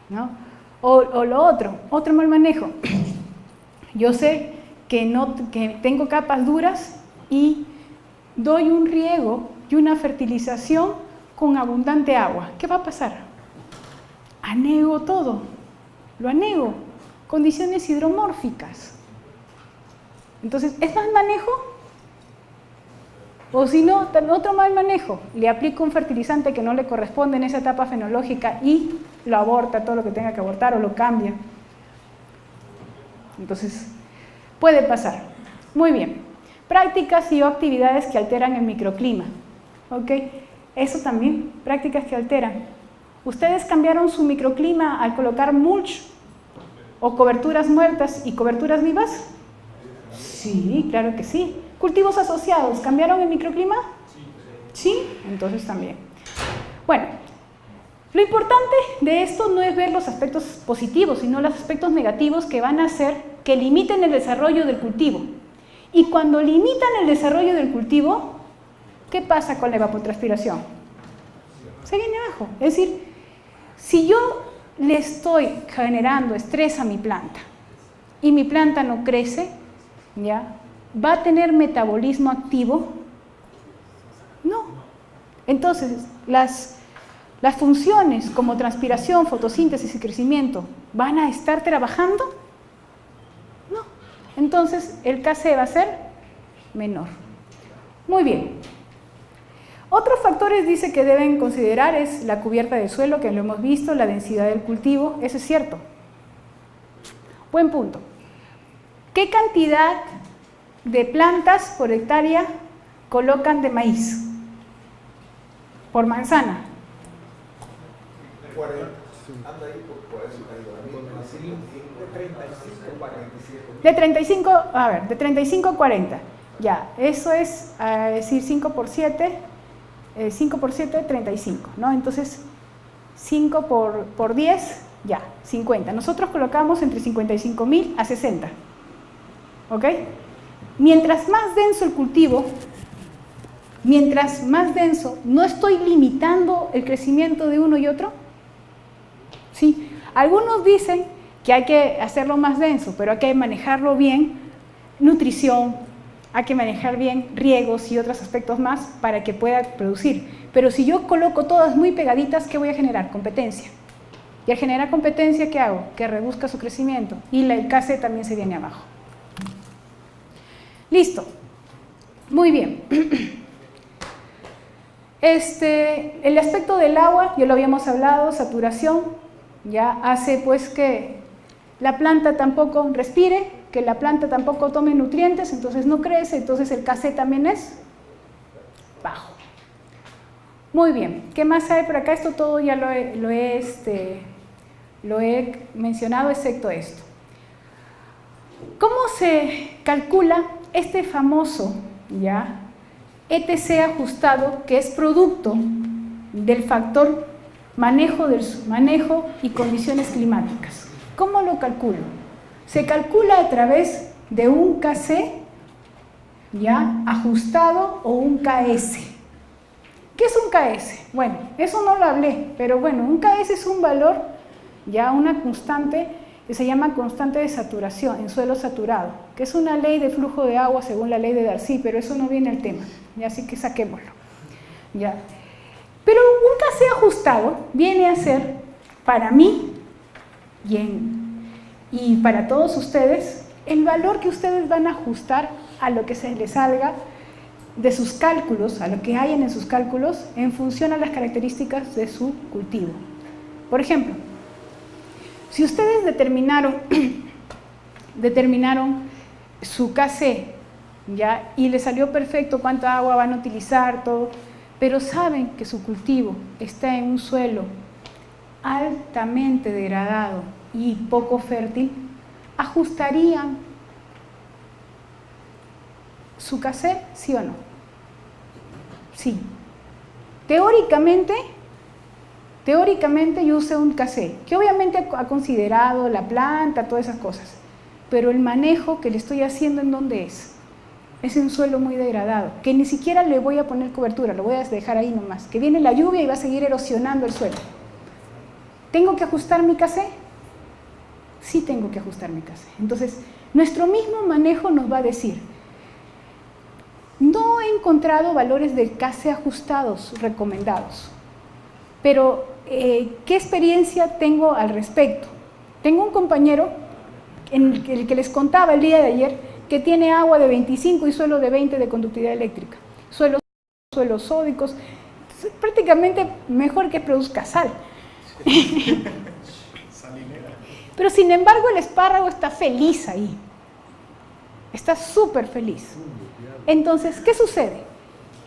¿no? O lo otro mal manejo. Yo sé que tengo capas duras y doy un riego y una fertilización con abundante agua. ¿Qué va a pasar? Anego todo, lo anego. Condiciones hidromórficas. Entonces, ¿es mal manejo? O si no, otro mal manejo, le aplico un fertilizante que no le corresponde en esa etapa fenológica y lo aborta todo lo que tenga que abortar o lo cambia. Entonces, puede pasar. Muy bien. Prácticas y o actividades que alteran el microclima. ¿Ok? Eso también, prácticas que alteran. ¿Ustedes cambiaron su microclima al colocar mulch o coberturas muertas y coberturas vivas? Sí, claro que sí. ¿Cultivos asociados cambiaron el microclima? Sí, entonces también. Bueno, lo importante de esto no es ver los aspectos positivos, sino los aspectos negativos que van a hacer que limiten el desarrollo del cultivo. Y cuando limitan el desarrollo del cultivo, ¿qué pasa con la evapotranspiración? Se viene abajo. Es decir, si yo le estoy generando estrés a mi planta y mi planta no crece, ¿ya?, ¿va a tener metabolismo activo? No. Entonces, las funciones como transpiración, fotosíntesis y crecimiento, ¿van a estar trabajando? No. Entonces, el Kc va a ser menor. Muy bien. Otros factores, dice, que deben considerar es la cubierta del suelo, que lo hemos visto, la densidad del cultivo, eso es cierto. Buen punto. ¿Qué cantidad de plantas por hectárea colocan de maíz? Por manzana. 40. Anda ahí por eso. De 35, a ver, de 35 a 40. Ya, eso es, decir, 5 por 7, 35, ¿no? Entonces, 5 por 10, ya, 50. Nosotros colocamos entre 55.000 a 60. ¿Ok? Mientras más denso el cultivo, mientras más denso, ¿no estoy limitando el crecimiento de uno y otro? Sí. Algunos dicen que hay que hacerlo más denso, pero hay que manejarlo bien, nutrición, hay que manejar bien riegos y otros aspectos más para que pueda producir. Pero si yo coloco todas muy pegaditas, ¿qué voy a generar? Competencia. Y al generar competencia, ¿qué hago? Que reduzca su crecimiento y el Kc también se viene abajo. Listo. Muy bien. El aspecto del agua, ya lo habíamos hablado, saturación, ya hace pues que la planta tampoco respire, que la planta tampoco tome nutrientes, entonces no crece, entonces el Kc también es bajo. Muy bien. ¿Qué más hay por acá? Esto todo ya lo he mencionado, excepto esto. ¿Cómo se calcula este famoso, ya, ETC ajustado, que es producto del factor manejo y condiciones climáticas? ¿Cómo lo calculo? Se calcula a través de un Kc, ya, ajustado, o un Ks. ¿Qué es un Ks? Bueno, eso no lo hablé, pero bueno, un Ks es un valor, ya, una constante que se llama constante de saturación en suelo saturado, que es una ley de flujo de agua según la ley de Darcy, pero eso no viene al tema, ya, así que saquémoslo. Ya. Pero un Kc ajustado viene a ser, para mí y para todos ustedes, el valor que ustedes van a ajustar a lo que se les salga de sus cálculos, a lo que hayan en sus cálculos, en función a las características de su cultivo. Por ejemplo, Si ustedes determinaron su KC, ¿ya? Y les salió perfecto cuánta agua van a utilizar, todo, pero saben que su cultivo está en un suelo altamente degradado y poco fértil, ¿ajustarían su KC, sí o no? Sí. Teóricamente yo usé un KC, que obviamente ha considerado la planta, todas esas cosas, pero el manejo que le estoy haciendo, ¿en dónde es? Es un suelo muy degradado, que ni siquiera le voy a poner cobertura, lo voy a dejar ahí nomás, que viene la lluvia y va a seguir erosionando el suelo. ¿Tengo que ajustar mi KC? Sí tengo que ajustar mi KC. Entonces, nuestro mismo manejo nos va a decir, no he encontrado valores del KC ajustados recomendados, pero ¿qué experiencia tengo al respecto? Tengo un compañero, en el que les contaba el día de ayer, que tiene agua de 25 y suelo de 20 de conductividad eléctrica, suelos sódicos, prácticamente mejor que produzca sal. Pero sin embargo el espárrago está feliz ahí, está súper feliz. Entonces, ¿qué sucede?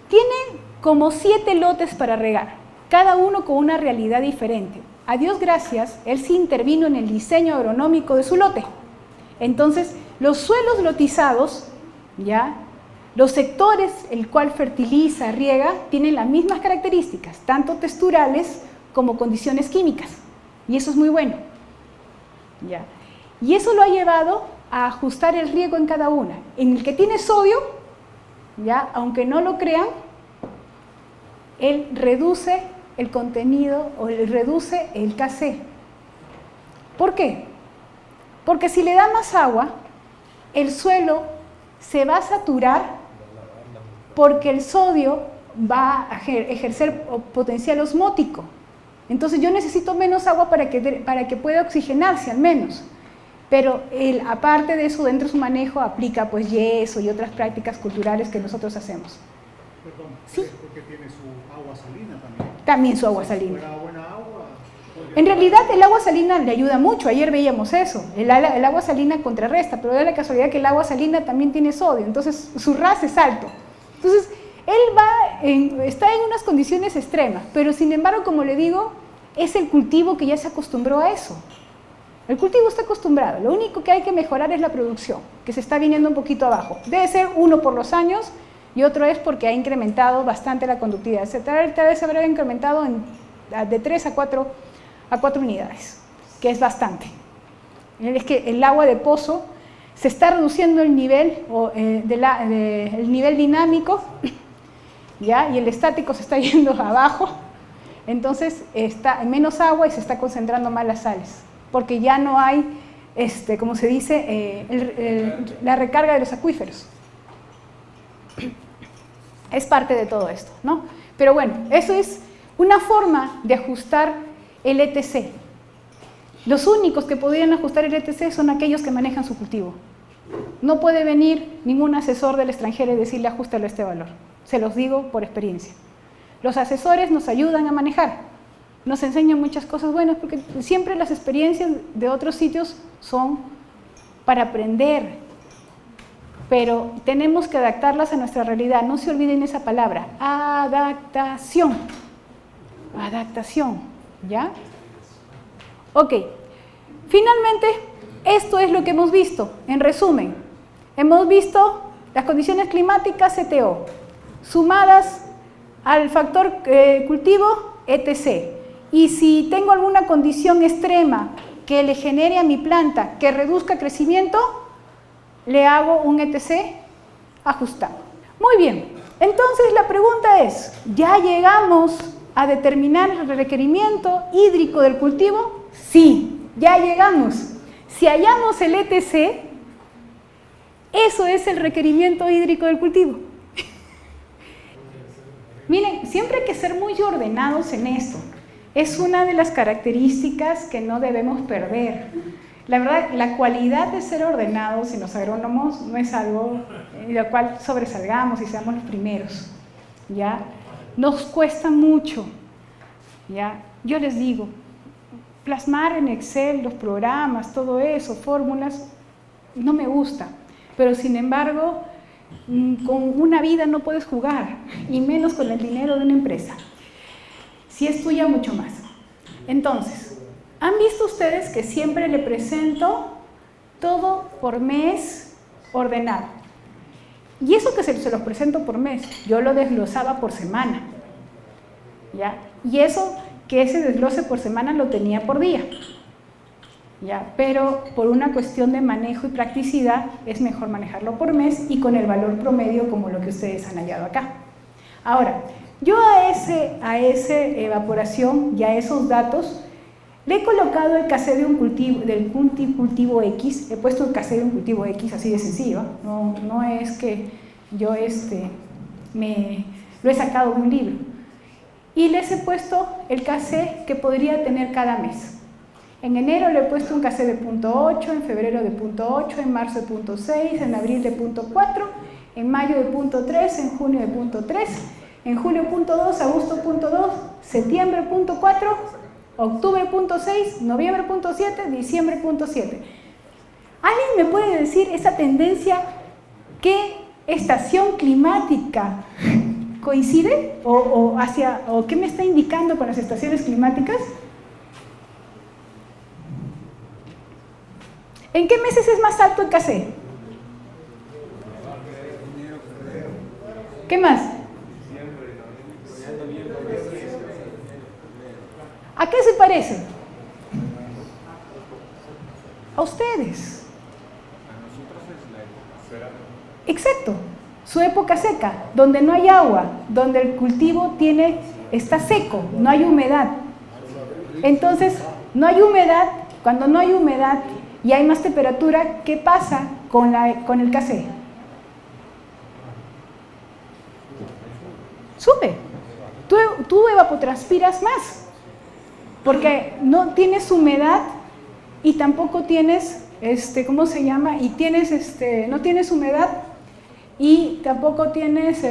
Tiene como 7 lotes para regar, cada uno con una realidad diferente. A Dios gracias, él sí intervino en el diseño agronómico de su lote. Entonces, los suelos lotizados, ¿ya? Los sectores el cual fertiliza, riega, tienen las mismas características, tanto texturales como condiciones químicas. Y eso es muy bueno, ¿ya? Y eso lo ha llevado a ajustar el riego en cada una. En el que tiene sodio, ¿ya? Aunque no lo crean, él reduce el contenido o él reduce el KC. ¿Por qué? Porque si le da más agua, el suelo se va a saturar porque el sodio va a ejercer potencial osmótico. Entonces yo necesito menos agua para que pueda oxigenarse al menos. Pero él, aparte de eso, dentro de su manejo aplica pues yeso y otras prácticas culturales que nosotros hacemos. Perdón, ¿sí? ¿Es porque tiene su agua salina también? También su agua salina. Buena agua. En realidad el agua salina le ayuda mucho, ayer veíamos eso, el agua salina contrarresta, pero da la casualidad que el agua salina también tiene sodio, entonces su RAS es alto. Entonces él está en unas condiciones extremas, pero sin embargo, como le digo, es el cultivo que ya se acostumbró a eso. El cultivo está acostumbrado, lo único que hay que mejorar es la producción, que se está viniendo un poquito abajo. Debe ser uno por los años y otro es porque ha incrementado bastante la conductividad. Tal vez se habrá incrementado de 3 a 4 unidades, que es bastante. Es que el agua de pozo se está reduciendo el nivel, el nivel dinámico, ¿ya? Y el estático se está yendo abajo, entonces está en menos agua y se está concentrando más las sales, porque ya no hay, como se dice, la recarga de los acuíferos. Es parte de todo esto, ¿no? Pero bueno, eso es una forma de ajustar el ETC. Los únicos que podrían ajustar el ETC son aquellos que manejan su cultivo. No puede venir ningún asesor del extranjero y decirle ajustalo a este valor. Se los digo por experiencia. Los asesores nos ayudan a manejar, nos enseñan muchas cosas buenas, porque siempre las experiencias de otros sitios son para aprender, pero tenemos que adaptarlas a nuestra realidad. No se olviden esa palabra, adaptación. Adaptación, ¿ya? Ok, finalmente, esto es lo que hemos visto. En resumen, hemos visto las condiciones climáticas CTO, sumadas al factor cultivo ETC. Y si tengo alguna condición extrema que le genere a mi planta que reduzca crecimiento, le hago un ETC ajustado. Muy bien, entonces la pregunta es, ¿ya llegamos a determinar el requerimiento hídrico del cultivo? Sí, ya llegamos. Si hallamos el ETC, eso es el requerimiento hídrico del cultivo. Miren, siempre hay que ser muy ordenados en esto. Es una de las características que no debemos perder. La verdad, la cualidad de ser ordenados en los agrónomos no es algo en lo cual sobresalgamos y seamos los primeros, ¿ya? Nos cuesta mucho, ¿ya? Yo les digo, plasmar en Excel los programas, todo eso, fórmulas, no me gusta. Pero sin embargo, con una vida no puedes jugar, y menos con el dinero de una empresa. Si es tuya, mucho más. Entonces, ¿han visto ustedes que siempre le presento todo por mes ordenado? Y eso que se los presento por mes, yo lo desglosaba por semana, ¿ya? Y eso, que ese desglose por semana lo tenía por día, ¿ya? Pero por una cuestión de manejo y practicidad, es mejor manejarlo por mes y con el valor promedio como lo que ustedes han hallado acá. Ahora, yo a esa evaporación y a esos datos le he colocado el casé de un cultivo, del cultivo X, he puesto el casé de un cultivo X así de sencillo, no es que yo lo he sacado de un libro. Y les he puesto el casé que podría tener cada mes. En enero le he puesto un casé de 0.8, en febrero de 0.8, en marzo de 0.6, en abril de 0.4, en mayo de 0.3, en junio de 0.3, en julio 0.2, agosto 0.2, septiembre 0.4, octubre 0.6, noviembre 0.7, diciembre 0.7. ¿Alguien me puede decir esa tendencia qué estación climática coincide? ¿O qué me está indicando con las estaciones climáticas? ¿En qué meses es más alto el casé? ¿Qué más? ¿A qué se parece? A ustedes. Exacto, su época seca, donde no hay agua, donde el cultivo está seco, no hay humedad. Entonces, no hay humedad, cuando no hay humedad y hay más temperatura, ¿qué pasa con el casé? Sube. Tú evapotranspiras más. Porque no tienes humedad y tampoco tienes, ¿cómo se llama? Y no tienes humedad y tampoco tienes,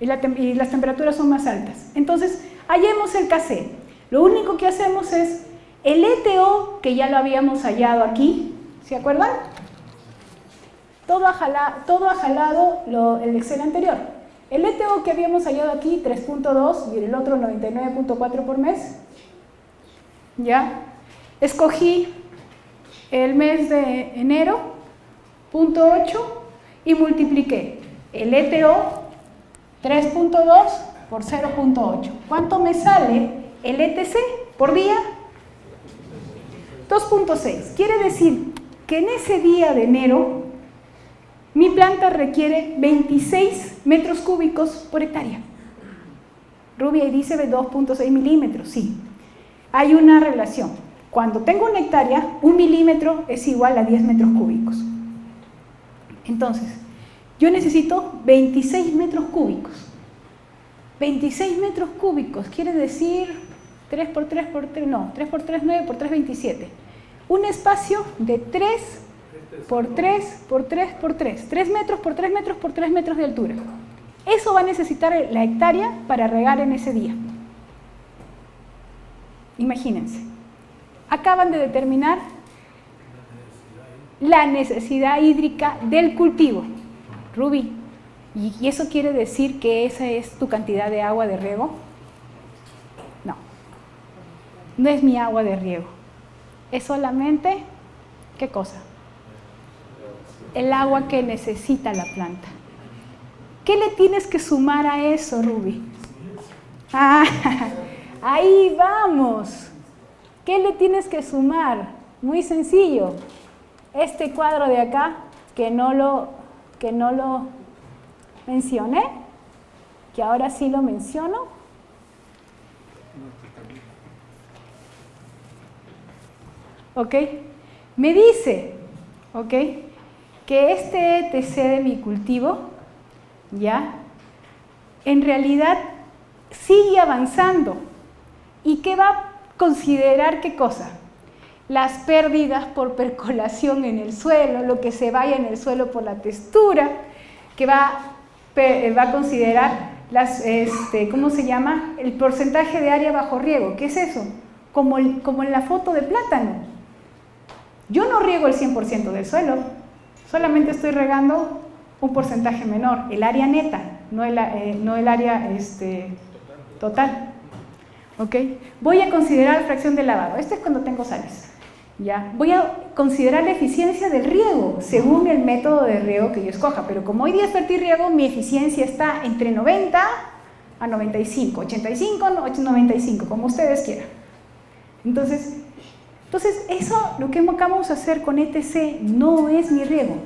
y las temperaturas son más altas. Entonces, hallemos el casé. Lo único que hacemos es el ETO, que ya lo habíamos hallado aquí, ¿se acuerdan? Todo ha jalado el Excel anterior. El ETO que habíamos hallado aquí, 3.2, y el otro 99.4 por mes. ¿Ya? Escogí el mes de enero, 0.8, y multipliqué el ETO 3.2 por 0.8. ¿Cuánto me sale el ETC por día? 2.6. Quiere decir que en ese día de enero mi planta requiere 26 metros cúbicos por hectárea. Rubia, y dice 2.6 milímetros, sí. Hay una relación. Cuando tengo una hectárea, 1 milímetro es igual a 10 metros cúbicos. Entonces, yo necesito 26 metros cúbicos. 26 metros cúbicos quiere decir 3 por 3 por 3, no, 3 por 3, 9 por 3, 27. Un espacio de 3 por 3 por 3 por 3. 3 metros por 3 metros por 3 metros de altura. Eso va a necesitar la hectárea para regar en ese día. Imagínense, acaban de determinar la necesidad hídrica del cultivo. Rubí, ¿y eso quiere decir que esa es tu cantidad de agua de riego? No, no es mi agua de riego. Es solamente, ¿qué cosa? El agua que necesita la planta. ¿Qué le tienes que sumar a eso, Rubí? Ahí vamos. ¿Qué le tienes que sumar? Muy sencillo. Este cuadro de acá, que no lo mencioné, que ahora sí lo menciono. ¿Ok? Me dice, ¿ok?, que este ETC de mi cultivo, ¿ya?, en realidad sigue avanzando. ¿Y qué va a considerar? ¿Qué cosa? Las pérdidas por percolación en el suelo, lo que se vaya en el suelo por la textura, que va a considerar ¿cómo se llama? El porcentaje de área bajo riego. ¿Qué es eso? como en la foto de plátano. Yo no riego el 100% del suelo, solamente estoy regando un porcentaje menor, el área neta, no el área total. ¿Ok? Voy a considerar fracción de lavado. Esto es cuando tengo sales. ¿Ya? Voy a considerar la eficiencia del riego según el método de riego que yo escoja, pero como hoy día es fertirriego, mi eficiencia está entre 90 a 95, 85 a 95, como ustedes quieran. Entonces eso, lo que acabamos de hacer con ETC no es mi riego,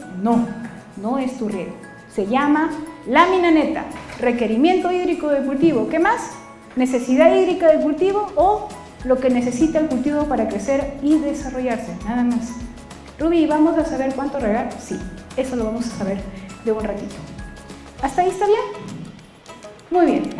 no es tu riego. Se llama lámina neta, requerimiento hídrico del cultivo. ¿Qué más? Necesidad hídrica del cultivo o lo que necesita el cultivo para crecer y desarrollarse, nada más. Ruby, ¿vamos a saber cuánto regar? Sí, eso lo vamos a saber de un ratito. ¿Hasta ahí está bien? Muy bien.